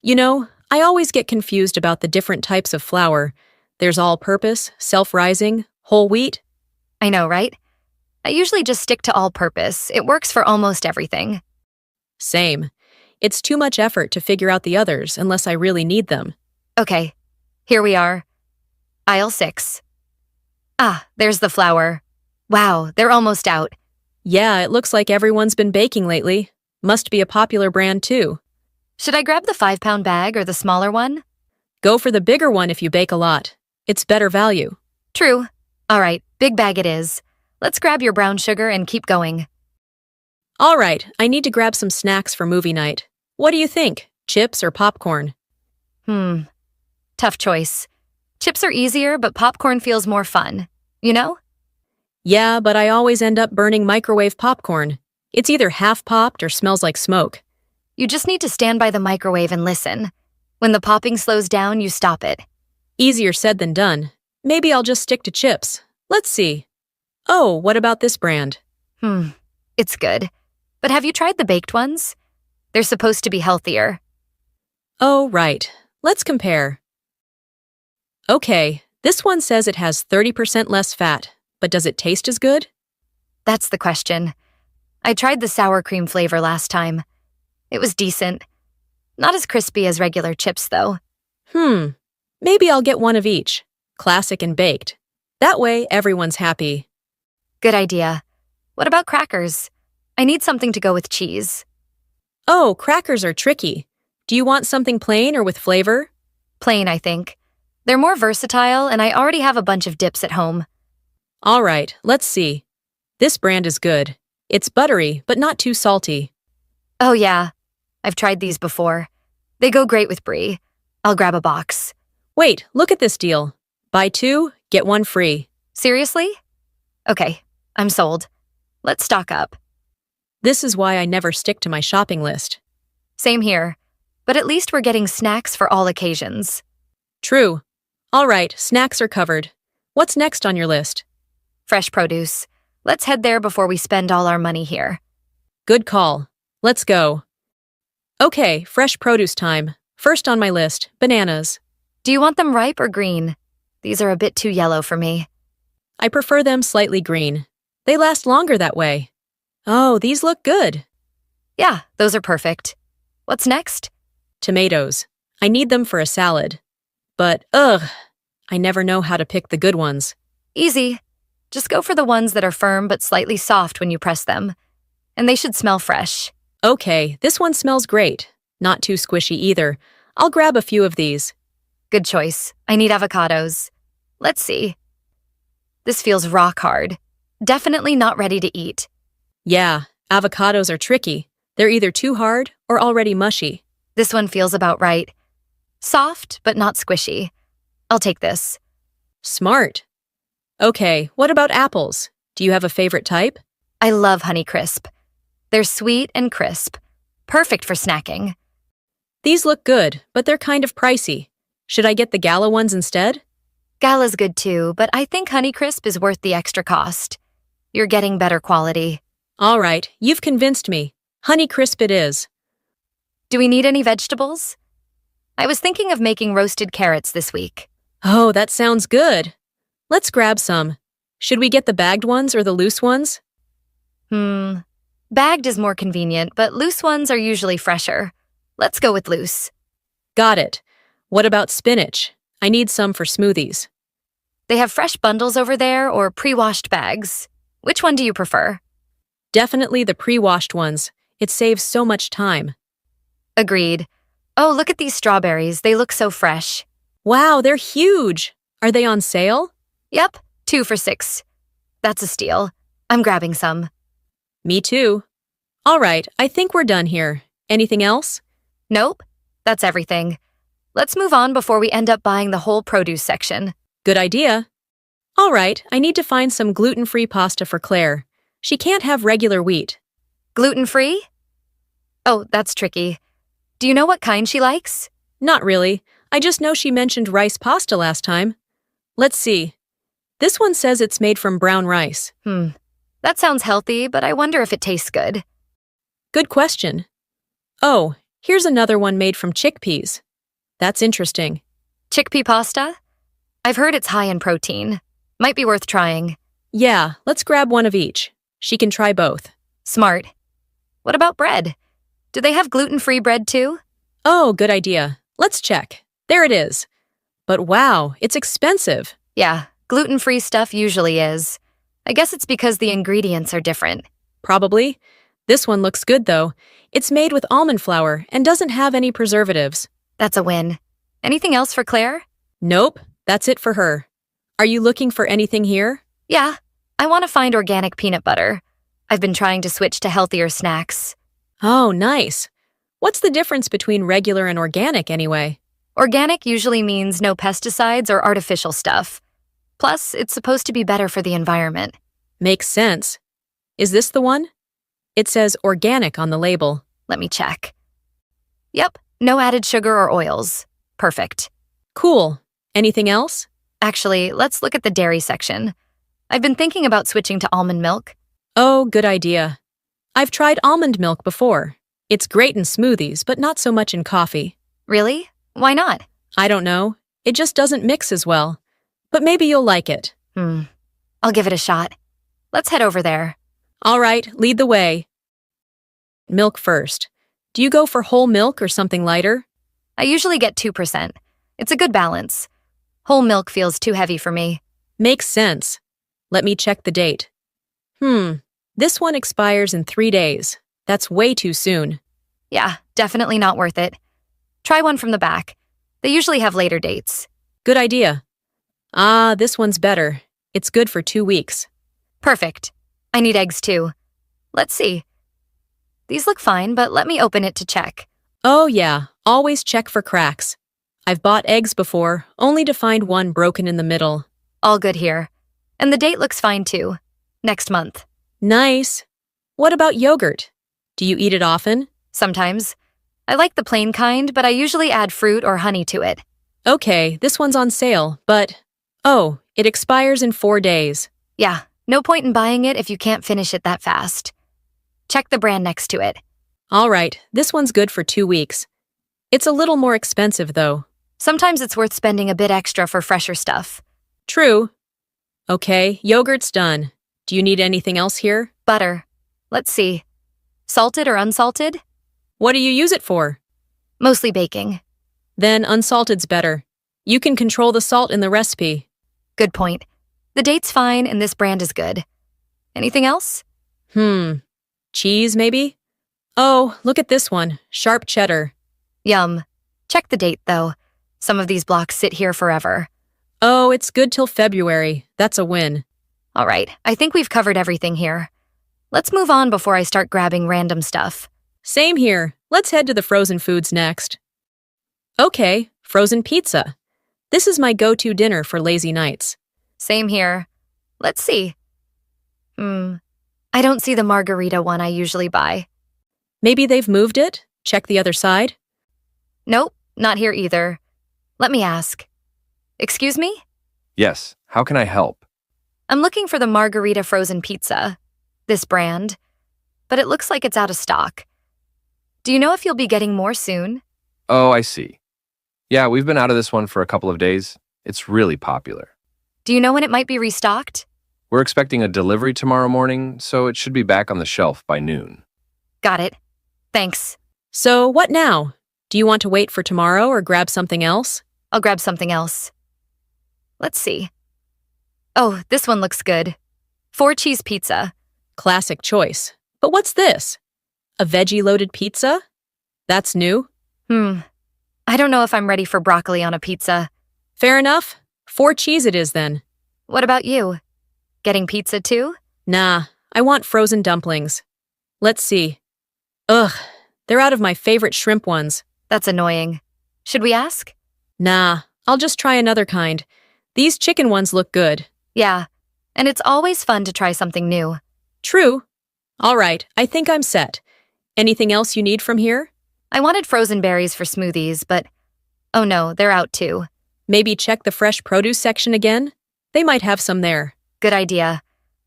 You know, I always get confused about the different types of flour. There's all-purpose, self-rising, whole wheat. I know, right? I usually just stick to all-purpose. It works for almost everything. Same. It's too much effort to figure out the others unless I really need them. Okay, here we are. Aisle 6. Ah, there's the flour. Wow, they're almost out. Yeah, it looks like everyone's been baking lately. Must be a popular brand too. Should I grab the 5-pound bag or the smaller one? Go for the bigger one if you bake a lot. It's better value. True. All right, big bag it is. Let's grab your brown sugar and keep going. All right, I need to grab some snacks for movie night. What do you think? Chips or popcorn? Tough choice. Chips are easier, but popcorn feels more fun. You know? Yeah, but I always end up burning microwave popcorn. It's either half popped or smells like smoke. You just need to stand by the microwave and listen. When the popping slows down, you stop it. Easier said than done. Maybe I'll just stick to chips. Let's see. Oh, what about this brand? It's good. But have you tried the baked ones? They're supposed to be healthier. Oh, right. Let's compare. Okay, this one says it has 30% less fat, but does it taste as good? That's the question. I tried the sour cream flavor last time. It was decent. Not as crispy as regular chips, though. Maybe I'll get one of each, classic and baked. That way, everyone's happy. Good idea. What about crackers? I need something to go with cheese. Oh, crackers are tricky. Do you want something plain or with flavor? Plain, I think. They're more versatile, and I already have a bunch of dips at home. All right, let's see. This brand is good. It's buttery, but not too salty. Oh, yeah. I've tried these before. They go great with brie. I'll grab a box. Wait, look at this deal. Buy 2, get 1 free. Seriously? Okay, I'm sold. Let's stock up. This is why I never stick to my shopping list. Same here. But at least we're getting snacks for all occasions. True. All right, snacks are covered. What's next on your list? Fresh produce. Let's head there before we spend all our money here. Good call. Let's go. Okay, fresh produce time. First on my list, bananas. Do you want them ripe or green? These are a bit too yellow for me. I prefer them slightly green. They last longer that way. Oh, these look good. Yeah, those are perfect. What's next? Tomatoes. I need them for a salad. But, I never know how to pick the good ones. Easy. Just go for the ones that are firm but slightly soft when you press them. And they should smell fresh. Okay, this one smells great. Not too squishy either. I'll grab a few of these. Good choice. I need avocados. Let's see. This feels rock hard. Definitely not ready to eat. Yeah, avocados are tricky. They're either too hard or already mushy. This one feels about right. Soft, but not squishy. I'll take this. Smart. Okay, what about apples? Do you have a favorite type? I love Honeycrisp. They're sweet and crisp. Perfect for snacking. These look good, but they're kind of pricey. Should I get the Gala ones instead? Gala's good too, but I think Honeycrisp is worth the extra cost. You're getting better quality. All right, you've convinced me. Honeycrisp it is. Do we need any vegetables? I was thinking of making roasted carrots this week. Oh, that sounds good. Let's grab some. Should we get the bagged ones or the loose ones? Bagged is more convenient, but loose ones are usually fresher. Let's go with loose. Got it. What about spinach? I need some for smoothies. They have fresh bundles over there or pre-washed bags. Which one do you prefer? Definitely the pre-washed ones. It saves so much time. Agreed. Oh, look at these strawberries. They look so fresh. Wow, they're huge. Are they on sale? Yep, 2 for $6. That's a steal. I'm grabbing some. Me too. All right, I think we're done here. Anything else? Nope, that's everything. Let's move on before we end up buying the whole produce section. Good idea. All right, I need to find some gluten-free pasta for Claire. She can't have regular wheat. Gluten-free? Oh, that's tricky. Do you know what kind she likes? Not really. I just know she mentioned rice pasta last time. Let's see. This one says it's made from brown rice. That sounds healthy, but I wonder if it tastes good. Good question. Oh, here's another one made from chickpeas. That's interesting. Chickpea pasta? I've heard it's high in protein. Might be worth trying. Yeah, let's grab one of each. She can try both. Smart. What about bread? Do they have gluten-free bread too? Oh, good idea. Let's check. There it is. But wow, it's expensive. Yeah, gluten-free stuff usually is. I guess it's because the ingredients are different. Probably. This one looks good though. It's made with almond flour and doesn't have any preservatives. That's a win. Anything else for Claire? Nope, that's it for her. Are you looking for anything here? Yeah, I want to find organic peanut butter. I've been trying to switch to healthier snacks. Oh, nice. What's the difference between regular and organic anyway? Organic usually means no pesticides or artificial stuff. Plus, it's supposed to be better for the environment. Makes sense. Is this the one? It says organic on the label. Let me check. Yep, no added sugar or oils. Perfect. Cool. Anything else? Actually, let's look at the dairy section. I've been thinking about switching to almond milk. Oh, good idea. I've tried almond milk before. It's great in smoothies, but not so much in coffee. Really? Why not? I don't know. It just doesn't mix as well. But maybe you'll like it. I'll give it a shot. Let's head over there. All right, lead the way. Milk first. Do you go for whole milk or something lighter? I usually get 2%. It's a good balance. Whole milk feels too heavy for me. Makes sense. Let me check the date. This one expires in 3 days. That's way too soon. Yeah, definitely not worth it. Try one from the back. They usually have later dates. Good idea. Ah, this one's better. It's good for 2 weeks. Perfect. I need eggs too. Let's see. These look fine, but let me open it to check. Oh yeah, always check for cracks. I've bought eggs before, only to find one broken in the middle. All good here. And the date looks fine too. Next month. Nice. What about yogurt? Do you eat it often? Sometimes. I like the plain kind, but I usually add fruit or honey to it. Okay, this one's on sale, but... Oh, it expires in 4 days. Yeah, no point in buying it if you can't finish it that fast. Check the brand next to it. All right, this one's good for 2 weeks. It's a little more expensive, though. Sometimes it's worth spending a bit extra for fresher stuff. True. Okay, yogurt's done. Do you need anything else here? Butter. Let's see. Salted or unsalted? What do you use it for? Mostly baking. Then unsalted's better. You can control the salt in the recipe. Good point. The date's fine and this brand is good. Anything else? Cheese, maybe? Oh, look at this one. Sharp cheddar. Yum. Check the date, though. Some of these blocks sit here forever. Oh, it's good till February. That's a win. All right, I think we've covered everything here. Let's move on before I start grabbing random stuff. Same here. Let's head to the frozen foods next. Okay, frozen pizza. This is my go-to dinner for lazy nights. Same here. Let's see. I don't see the margarita one I usually buy. Maybe they've moved it? Check the other side? Nope, not here either. Let me ask. Excuse me? Yes, how can I help? I'm looking for the margarita frozen pizza. This brand. But it looks like it's out of stock. Do you know if you'll be getting more soon? Oh, I see. Yeah, we've been out of this one for a couple of days. It's really popular. Do you know when it might be restocked? We're expecting a delivery tomorrow morning, so it should be back on the shelf by noon. Got it. Thanks. So, what now? Do you want to wait for tomorrow or grab something else? I'll grab something else. Let's see. Oh, this one looks good. 4-cheese pizza. Classic choice. But what's this? A veggie-loaded pizza? That's new. I don't know if I'm ready for broccoli on a pizza. Fair enough. 4 cheese it is then. What about you? Getting pizza too? Nah, I want frozen dumplings. Let's see. Ugh, they're out of my favorite shrimp ones. That's annoying. Should we ask? Nah, I'll just try another kind. These chicken ones look good. Yeah, and it's always fun to try something new. True. All right, I think I'm set. Anything else you need from here? I wanted frozen berries for smoothies, but oh no, they're out too. Maybe check the fresh produce section again? They might have some there. Good idea.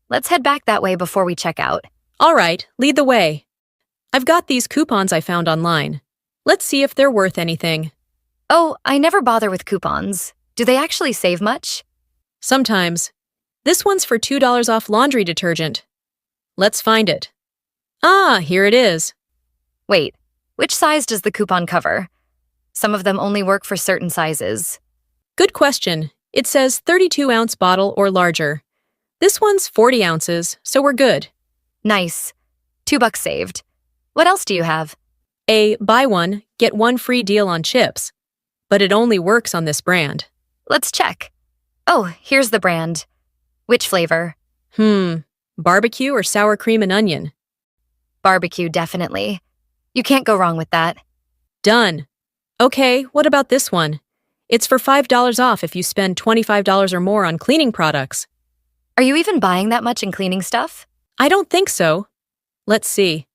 Let's head back that way before we check out. All right, lead the way. I've got these coupons I found online. Let's see if they're worth anything. Oh, I never bother with coupons. Do they actually save much? Sometimes. This one's for $2 off laundry detergent. Let's find it. Ah, here it is. Wait, which size does the coupon cover? Some of them only work for certain sizes. Good question. It says 32-ounce bottle or larger. This one's 40 ounces, so we're good. Nice. $2 saved. What else do you have? A buy one, get one free deal on chips. But it only works on this brand. Let's check. Oh, here's the brand. Which flavor? Barbecue or sour cream and onion? Barbecue, definitely. You can't go wrong with that. Done. Okay, what about this one? It's for $5 off if you spend $25 or more on cleaning products. Are you even buying that much in cleaning stuff? I don't think so. Let's see.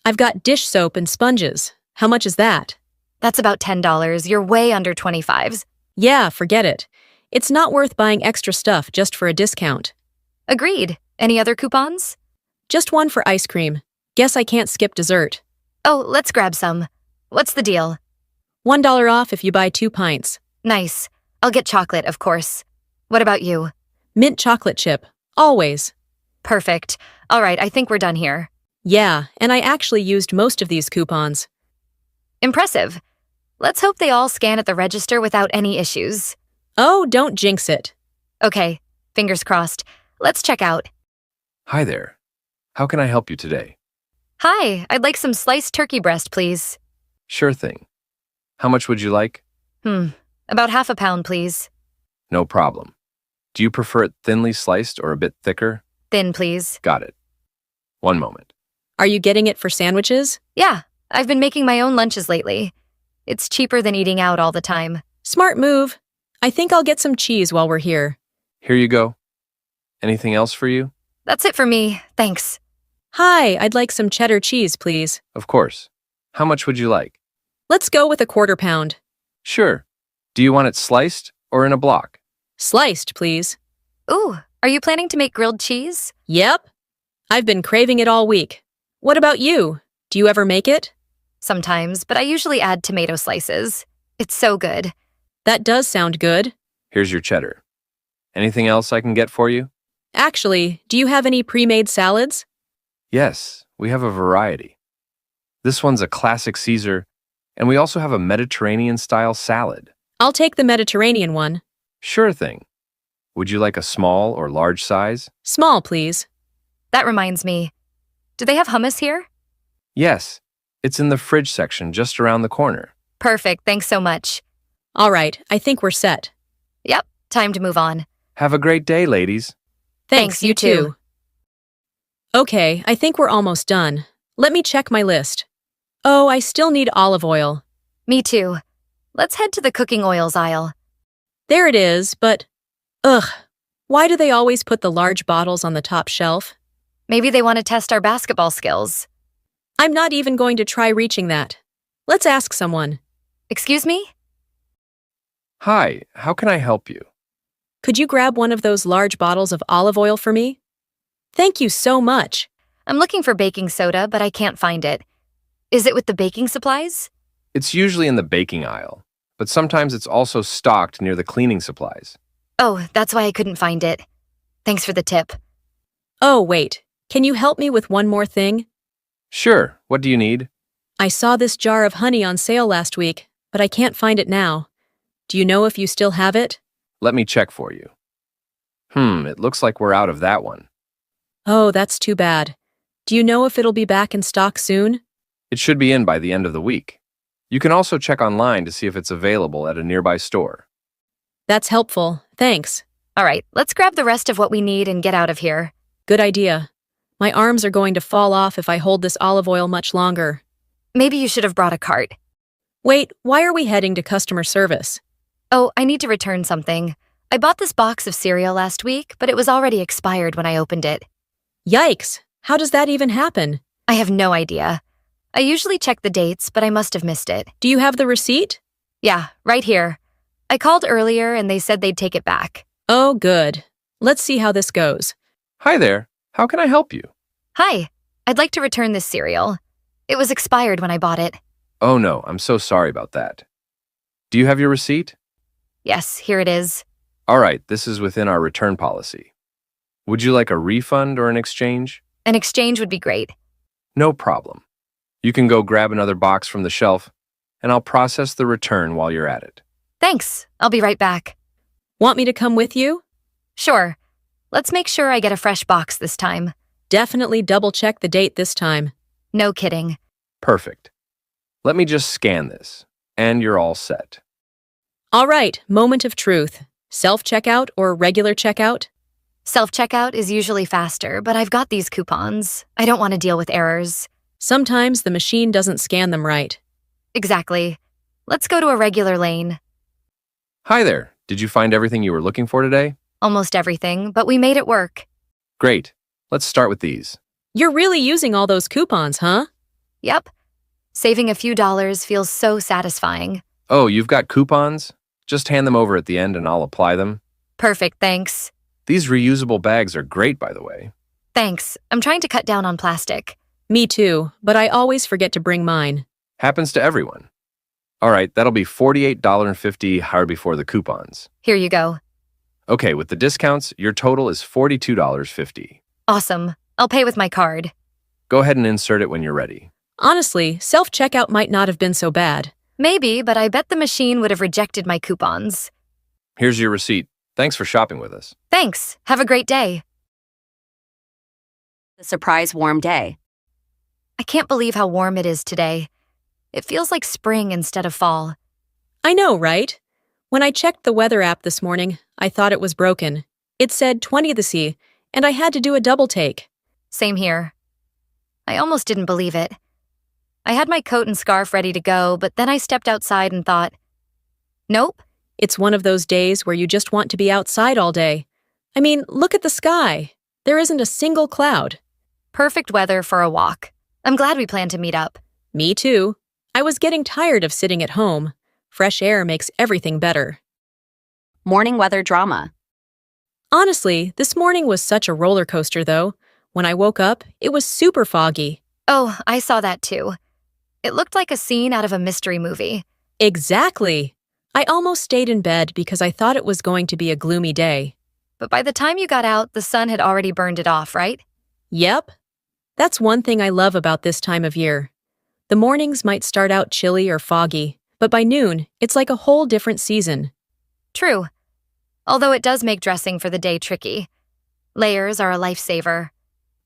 I've got dish soap and sponges. How much is that? That's about $10. You're way under 25s. Yeah, forget it. It's not worth buying extra stuff just for a discount. Agreed. Any other coupons? Just one for ice cream. Guess I can't skip dessert. Oh, let's grab some. What's the deal? $1 off if you buy 2 pints. Nice. I'll get chocolate, of course. What about you? Mint chocolate chip. Always. Perfect. All right, I think we're done here. Yeah, and I actually used most of these coupons. Impressive. Let's hope they all scan at the register without any issues. Oh, don't jinx it. Okay, fingers crossed. Let's check out. Hi there. How can I help you today? Hi, I'd like some sliced turkey breast, please. Sure thing. How much would you like? About half a pound, please. No problem. Do you prefer it thinly sliced or a bit thicker? Thin, please. Got it. One moment. Are you getting it for sandwiches? Yeah, I've been making my own lunches lately. It's cheaper than eating out all the time. Smart move. I think I'll get some cheese while we're here. Here you go. Anything else for you? That's it for me, thanks. Hi, I'd like some cheddar cheese, please. Of course. How much would you like? Let's go with a 1/4 pound. Sure. Do you want it sliced or in a block? Sliced, please. Ooh, are you planning to make grilled cheese? Yep. I've been craving it all week. What about you? Do you ever make it? Sometimes, but I usually add tomato slices. It's so good. That does sound good. Here's your cheddar. Anything else I can get for you? Actually, do you have any pre-made salads? Yes, we have a variety. This one's a classic Caesar, and we also have a Mediterranean-style salad. I'll take the Mediterranean one. Sure thing. Would you like a small or large size? Small, please. That reminds me. Do they have hummus here? Yes, it's in the fridge section just around the corner. Perfect, thanks so much. All right, I think we're set. Yep, time to move on. Have a great day, ladies. Thanks, you too. Okay, I think we're almost done. Let me check my list. Oh, I still need olive oil. Me too. Let's head to the cooking oils aisle. There it is, but... Ugh, why do they always put the large bottles on the top shelf? Maybe they want to test our basketball skills. I'm not even going to try reaching that. Let's ask someone. Excuse me? Hi, how can I help you? Could you grab one of those large bottles of olive oil for me? Thank you so much. I'm looking for baking soda, but I can't find it. Is it with the baking supplies? It's usually in the baking aisle, but sometimes it's also stocked near the cleaning supplies. Oh, that's why I couldn't find it. Thanks for the tip. Oh, wait. Can you help me with one more thing? Sure, what do you need? I saw this jar of honey on sale last week, but I can't find it now. Do you know if you still have it? Let me check for you. It looks like we're out of that one. Oh, that's too bad. Do you know if it'll be back in stock soon? It should be in by the end of the week. You can also check online to see if it's available at a nearby store. That's helpful. Thanks. All right, let's grab the rest of what we need and get out of here. Good idea. My arms are going to fall off if I hold this olive oil much longer. Maybe you should have brought a cart. Wait, why are we heading to customer service? Oh, I need to return something. I bought this box of cereal last week, but it was already expired when I opened it. Yikes! How does that even happen? I have no idea. I usually check the dates, but I must have missed it. Do you have the receipt? Yeah, right here. I called earlier and they said they'd take it back. Oh, good. Let's see how this goes. Hi there. How can I help you? Hi, I'd like to return this cereal. It was expired when I bought it. Oh no, I'm so sorry about that. Do you have your receipt? Yes, here it is. All right, this is within our return policy. Would you like a refund or an exchange? An exchange would be great. No problem. You can go grab another box from the shelf, and I'll process the return while you're at it. Thanks, I'll be right back. Want me to come with you? Sure. Let's make sure I get a fresh box this time. Definitely double-check the date this time. No kidding. Perfect. Let me just scan this, and you're all set. All right, moment of truth. Self-checkout or regular checkout? Self-checkout is usually faster, but I've got these coupons. I don't want to deal with errors. Sometimes the machine doesn't scan them right. Exactly. Let's go to a regular lane. Hi there. Did you find everything you were looking for today? Almost everything, but we made it work. Great. Let's start with these. You're really using all those coupons, huh? Yep. Saving a few dollars feels so satisfying. Oh, you've got coupons? Just hand them over at the end and I'll apply them. Perfect, thanks. These reusable bags are great, by the way. Thanks. I'm trying to cut down on plastic. Me too, but I always forget to bring mine. Happens to everyone. All right, that'll be $48.50 higher before the coupons. Here you go. Okay, with the discounts, your total is $42.50. Awesome. I'll pay with my card. Go ahead and insert it when you're ready. Honestly, self-checkout might not have been so bad. Maybe, but I bet the machine would have rejected my coupons. Here's your receipt. Thanks for shopping with us. Thanks. Have a great day. A surprise warm day. I can't believe how warm it is today. It feels like spring instead of fall. I know, right? When I checked the weather app this morning, I thought it was broken. It said 20 the C, and I had to do a double take. Same here. I almost didn't believe it. I had my coat and scarf ready to go, but then I stepped outside and thought, nope. It's one of those days where you just want to be outside all day. I mean, look at the sky. There isn't a single cloud. Perfect weather for a walk. I'm glad we planned to meet up. Me too. I was getting tired of sitting at home. Fresh air makes everything better. Morning weather drama. Honestly, this morning was such a roller coaster, though. When I woke up, it was super foggy. Oh, I saw that too. It looked like a scene out of a mystery movie. Exactly. I almost stayed in bed because I thought it was going to be a gloomy day. But by the time you got out, the sun had already burned it off, right? Yep. That's one thing I love about this time of year. The mornings might start out chilly or foggy, but by noon, it's like a whole different season. True. Although it does make dressing for the day tricky. Layers are a lifesaver.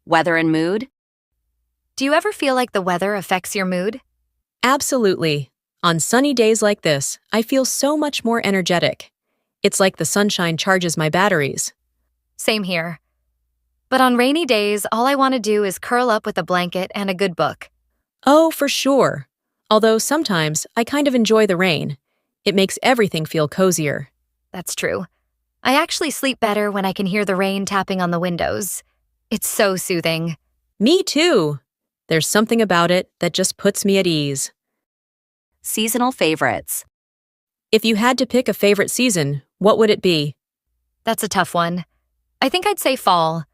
Weather and mood? Do you ever feel like the weather affects your mood? Absolutely. On sunny days like this, I feel so much more energetic. It's like the sunshine charges my batteries. Same here. But on rainy days, all I want to do is curl up with a blanket and a good book. Oh, for sure. Although sometimes I kind of enjoy the rain. It makes everything feel cozier. That's true. I actually sleep better when I can hear the rain tapping on the windows. It's so soothing. Me too. There's something about it that just puts me at ease. Seasonal favorites. If you had to pick a favorite season, what would it be? That's a tough one. I think I'd say fall.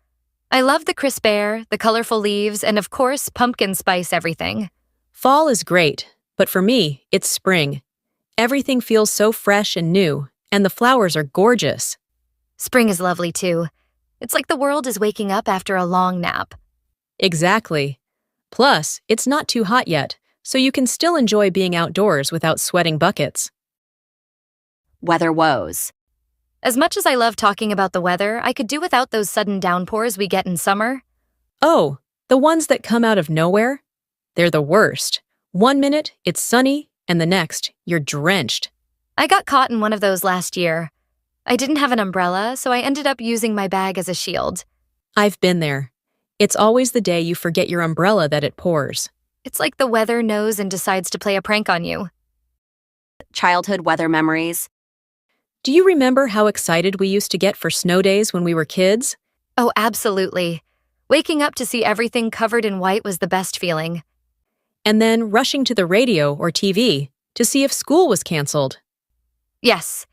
I love the crisp air, the colorful leaves, and of course, pumpkin spice everything. Fall is great, but for me, it's spring. Everything feels so fresh and new, and the flowers are gorgeous. Spring is lovely too. It's like the world is waking up after a long nap. Exactly. Plus, it's not too hot yet, so you can still enjoy being outdoors without sweating buckets. Weather woes. As much as I love talking about the weather, I could do without those sudden downpours we get in summer. Oh, the ones that come out of nowhere? They're the worst. 1 minute, it's sunny, and the next, you're drenched. I got caught in one of those last year. I didn't have an umbrella, so I ended up using my bag as a shield. I've been there. It's always the day you forget your umbrella that it pours. It's like the weather knows and decides to play a prank on you. Childhood weather memories. Do you remember how excited we used to get for snow days when we were kids? Oh, absolutely. Waking up to see everything covered in white was the best feeling. And then rushing to the radio or TV to see if school was canceled. Yes.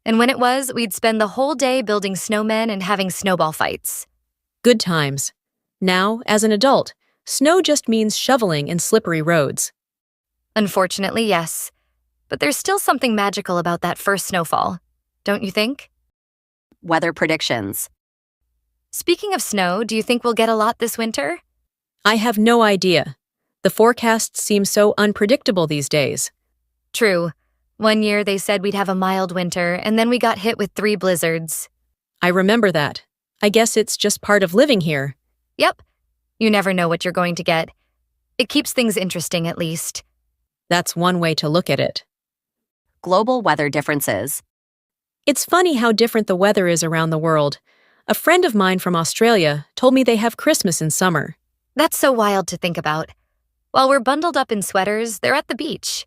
And when it was, we'd spend the whole day building snowmen and having snowball fights. Good times. Now, as an adult, snow just means shoveling in slippery roads. Unfortunately, yes. But there's still something magical about that first snowfall. Don't you think? Weather predictions. Speaking of snow, do you think we'll get a lot this winter? I have no idea. The forecasts seem so unpredictable these days. True. One year they said we'd have a mild winter, and then we got hit with 3 blizzards. I remember that. I guess it's just part of living here. Yep. You never know what you're going to get. It keeps things interesting, at least. That's one way to look at it. Global weather differences. It's funny how different the weather is around the world. A friend of mine from Australia told me they have Christmas in summer. That's so wild to think about. While we're bundled up in sweaters, they're at the beach.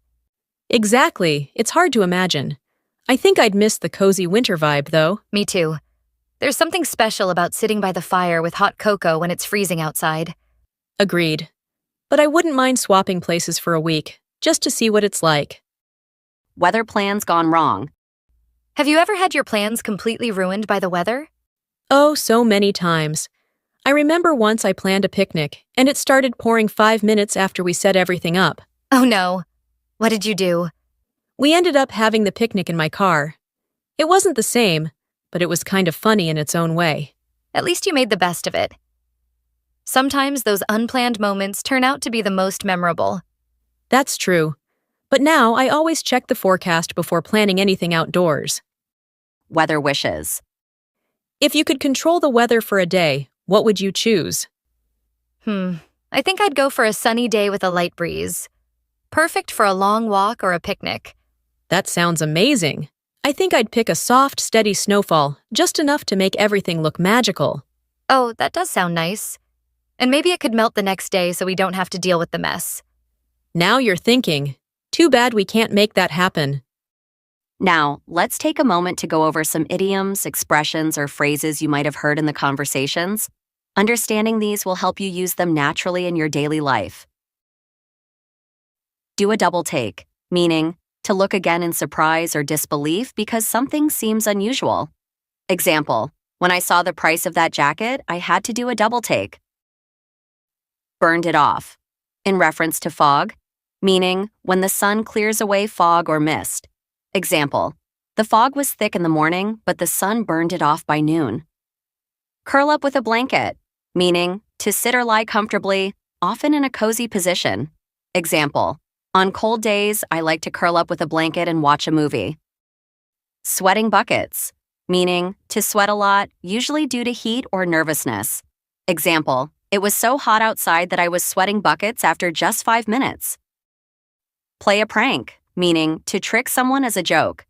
Exactly. It's hard to imagine. I think I'd miss the cozy winter vibe, though. Me too. There's something special about sitting by the fire with hot cocoa when it's freezing outside. Agreed. But I wouldn't mind swapping places for a week, just to see what it's like. Weather plans gone wrong. Have you ever had your plans completely ruined by the weather? Oh, so many times. I remember once I planned a picnic, and it started pouring 5 minutes after we set everything up. Oh no. What did you do? We ended up having the picnic in my car. It wasn't the same, but it was kind of funny in its own way. At least you made the best of it. Sometimes those unplanned moments turn out to be the most memorable. That's true. But now I always check the forecast before planning anything outdoors. Weather wishes. If you could control the weather for a day, what would you choose? I think I'd go for a sunny day with a light breeze. Perfect for a long walk or a picnic. That sounds amazing. I think I'd pick a soft, steady snowfall, just enough to make everything look magical. Oh, that does sound nice. And maybe it could melt the next day so we don't have to deal with the mess. Now you're thinking. Too bad we can't make that happen. Now, let's take a moment to go over some idioms, expressions, or phrases you might have heard in the conversations. Understanding these will help you use them naturally in your daily life. Do a double take, meaning to look again in surprise or disbelief because something seems unusual. Example, when I saw the price of that jacket, I had to do a double take. Burned it off, in reference to fog, meaning when the sun clears away fog or mist. Example, the fog was thick in the morning, but the sun burned it off by noon. Curl up with a blanket, meaning to sit or lie comfortably, often in a cozy position. Example, on cold days, I like to curl up with a blanket and watch a movie. Sweating buckets, meaning to sweat a lot, usually due to heat or nervousness. Example, it was so hot outside that I was sweating buckets after just 5 minutes. Play a prank, meaning to trick someone as a joke.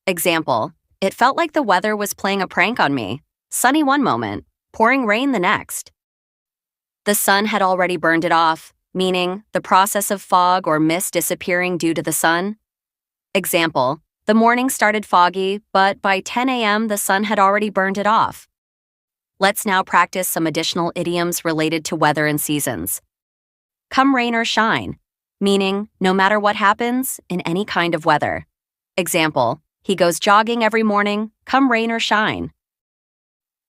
Example, it felt like the weather was playing a prank on me. Sunny one moment, pouring rain the next. The sun had already burned it off, meaning the process of fog or mist disappearing due to the sun. Example, the morning started foggy, but by 10 a.m. the sun had already burned it off. Let's now practice some additional idioms related to weather and seasons. Come rain or shine, meaning no matter what happens in any kind of weather. Example, he goes jogging every morning, come rain or shine.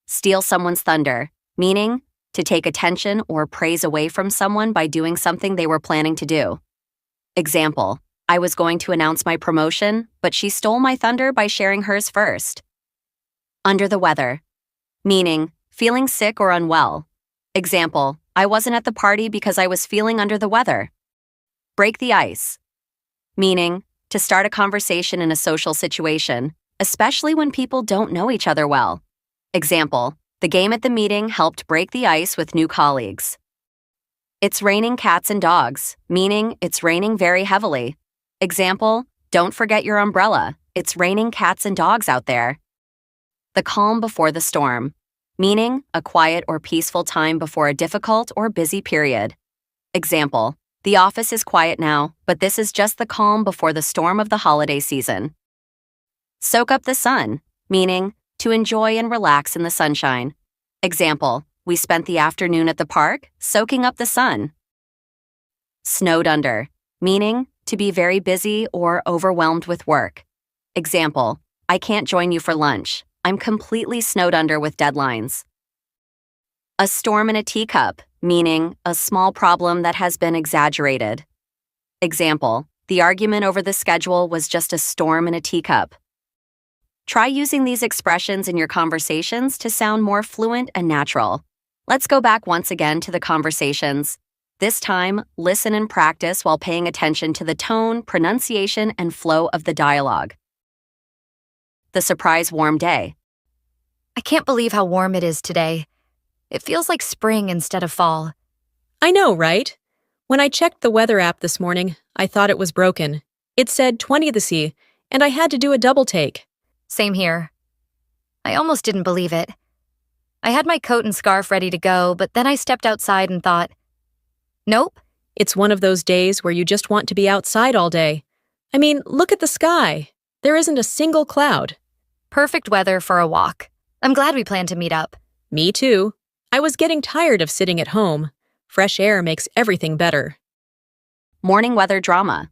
Steal someone's thunder, meaning to take attention or praise away from someone by doing something they were planning to do. Example, I was going to announce my promotion, but she stole my thunder by sharing hers first. Under the weather, meaning feeling sick or unwell. Example, I wasn't at the party because I was feeling under the weather. Break the ice, meaning to start a conversation in a social situation, especially when people don't know each other well. Example, the game at the meeting helped break the ice with new colleagues. It's raining cats and dogs, meaning it's raining very heavily. Example, don't forget your umbrella. It's raining cats and dogs out there. The calm before the storm, meaning a quiet or peaceful time before a difficult or busy period. Example, the office is quiet now, but this is just the calm before the storm of the holiday season. Soak up the sun, meaning to enjoy and relax in the sunshine. Example, we spent the afternoon at the park, soaking up the sun. Snowed under, meaning to be very busy or overwhelmed with work. Example, I can't join you for lunch. I'm completely snowed under with deadlines. A storm in a teacup, meaning a small problem that has been exaggerated. Example, the argument over the schedule was just a storm in a teacup. Try using these expressions in your conversations to sound more fluent and natural. Let's go back once again to the conversations. This time, listen and practice while paying attention to the tone, pronunciation, and flow of the dialogue. The surprise warm day. I can't believe how warm it is today. It feels like spring instead of fall. I know, right? When I checked the weather app this morning, I thought it was broken. It said 20 to C, and I had to do a double take. Same here. I almost didn't believe it. I had my coat and scarf ready to go, but then I stepped outside and thought, nope. It's one of those days where you just want to be outside all day. I mean, look at the sky. There isn't a single cloud. Perfect weather for a walk. I'm glad we planned to meet up. Me too. I was getting tired of sitting at home. Fresh air makes everything better. Morning weather drama.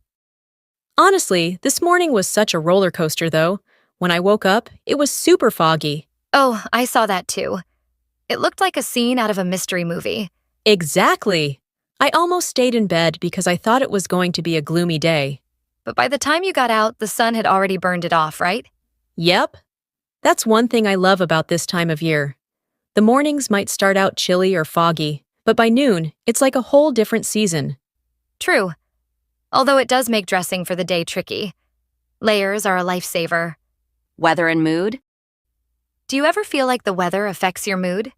Honestly, this morning was such a roller coaster, though. When I woke up, it was super foggy. Oh, I saw that too. It looked like a scene out of a mystery movie. Exactly. I almost stayed in bed because I thought it was going to be a gloomy day. But by the time you got out, the sun had already burned it off, right? Yep. That's one thing I love about this time of year. The mornings might start out chilly or foggy, but by noon, it's like a whole different season. True. Although it does make dressing for the day tricky. Layers are a lifesaver. Weather and mood? Do you ever feel like the weather affects your mood?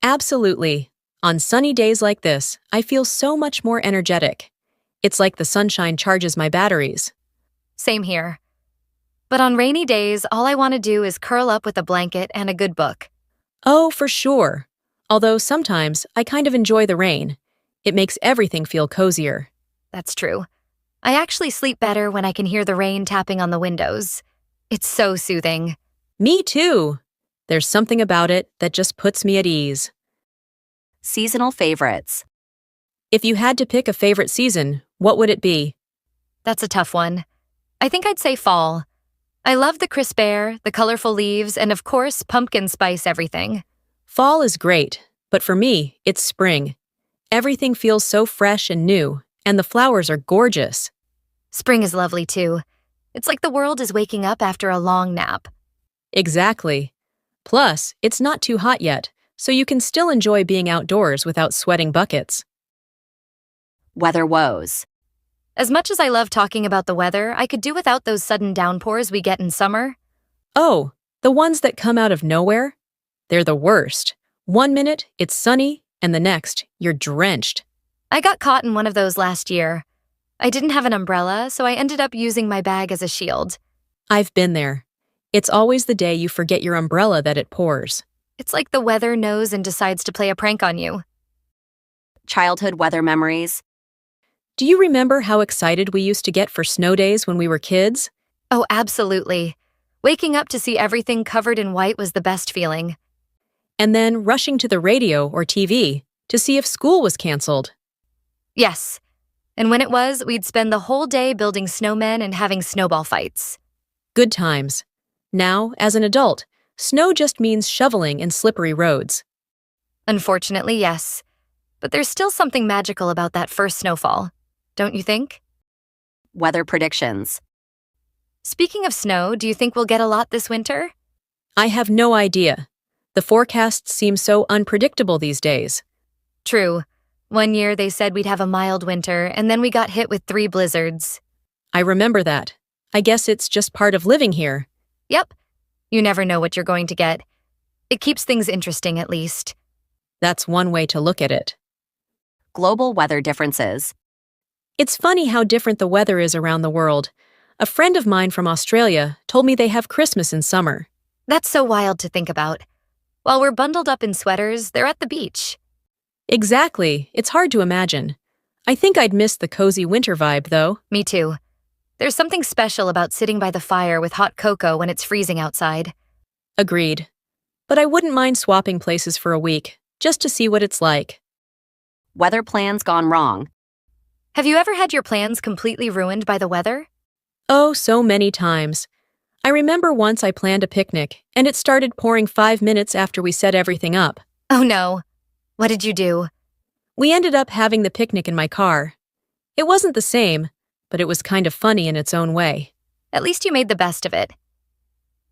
Absolutely. On sunny days like this, I feel so much more energetic. It's like the sunshine charges my batteries. Same here. But on rainy days, all I want to do is curl up with a blanket and a good book. Oh, for sure. Although sometimes I kind of enjoy the rain. It makes everything feel cozier. That's true. I actually sleep better when I can hear the rain tapping on the windows. It's so soothing. Me too. There's something about it that just puts me at ease. Seasonal favorites. If you had to pick a favorite season, what would it be? That's a tough one. I think I'd say fall. I love the crisp air, the colorful leaves, and of course, pumpkin spice everything. Fall is great, but for me, it's spring. Everything feels so fresh and new, and the flowers are gorgeous. Spring is lovely too. It's like the world is waking up after a long nap. Exactly. Plus, it's not too hot yet, so you can still enjoy being outdoors without sweating buckets. Weather woes. As much as I love talking about the weather, I could do without those sudden downpours we get in summer. Oh, the ones that come out of nowhere? They're the worst. 1 minute, it's sunny, and the next, you're drenched. I got caught in one of those last year. I didn't have an umbrella, so I ended up using my bag as a shield. I've been there. It's always the day you forget your umbrella that it pours. It's like the weather knows and decides to play a prank on you. Childhood weather memories. Do you remember how excited we used to get for snow days when we were kids? Oh, absolutely. Waking up to see everything covered in white was the best feeling. And then rushing to the radio or TV to see if school was canceled. Yes. And when it was, we'd spend the whole day building snowmen and having snowball fights. Good times. Now, as an adult, snow just means shoveling and slippery roads. Unfortunately, yes. But there's still something magical about that first snowfall, don't you think? Weather predictions. Speaking of snow, do you think we'll get a lot this winter? I have no idea. The forecasts seem so unpredictable these days. True. One year they said we'd have a mild winter, and then we got hit with 3 blizzards. I remember that. I guess it's just part of living here. Yep. You never know what you're going to get. It keeps things interesting, at least. That's one way to look at it. Global weather differences. It's funny how different the weather is around the world. A friend of mine from Australia told me they have Christmas in summer. That's so wild to think about. While we're bundled up in sweaters, they're at the beach. Exactly. It's hard to imagine. I think I'd miss the cozy winter vibe, though. Me too. There's something special about sitting by the fire with hot cocoa when it's freezing outside. Agreed. But I wouldn't mind swapping places for a week, just to see what it's like. Weather plans gone wrong. Have you ever had your plans completely ruined by the weather? Oh, so many times. I remember once I planned a picnic, and it started pouring 5 minutes after we set everything up. Oh no. What did you do? We ended up having the picnic in my car. It wasn't the same, but it was kind of funny in its own way. At least you made the best of it.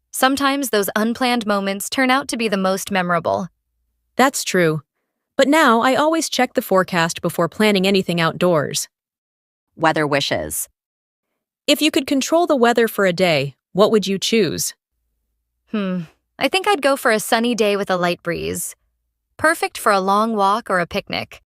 Sometimes those unplanned moments turn out to be the most memorable. That's true. But now I always check the forecast before planning anything outdoors. Weather wishes. If you could control the weather for a day, what would you choose? I think I'd go for a sunny day with a light breeze. Perfect for a long walk or a picnic.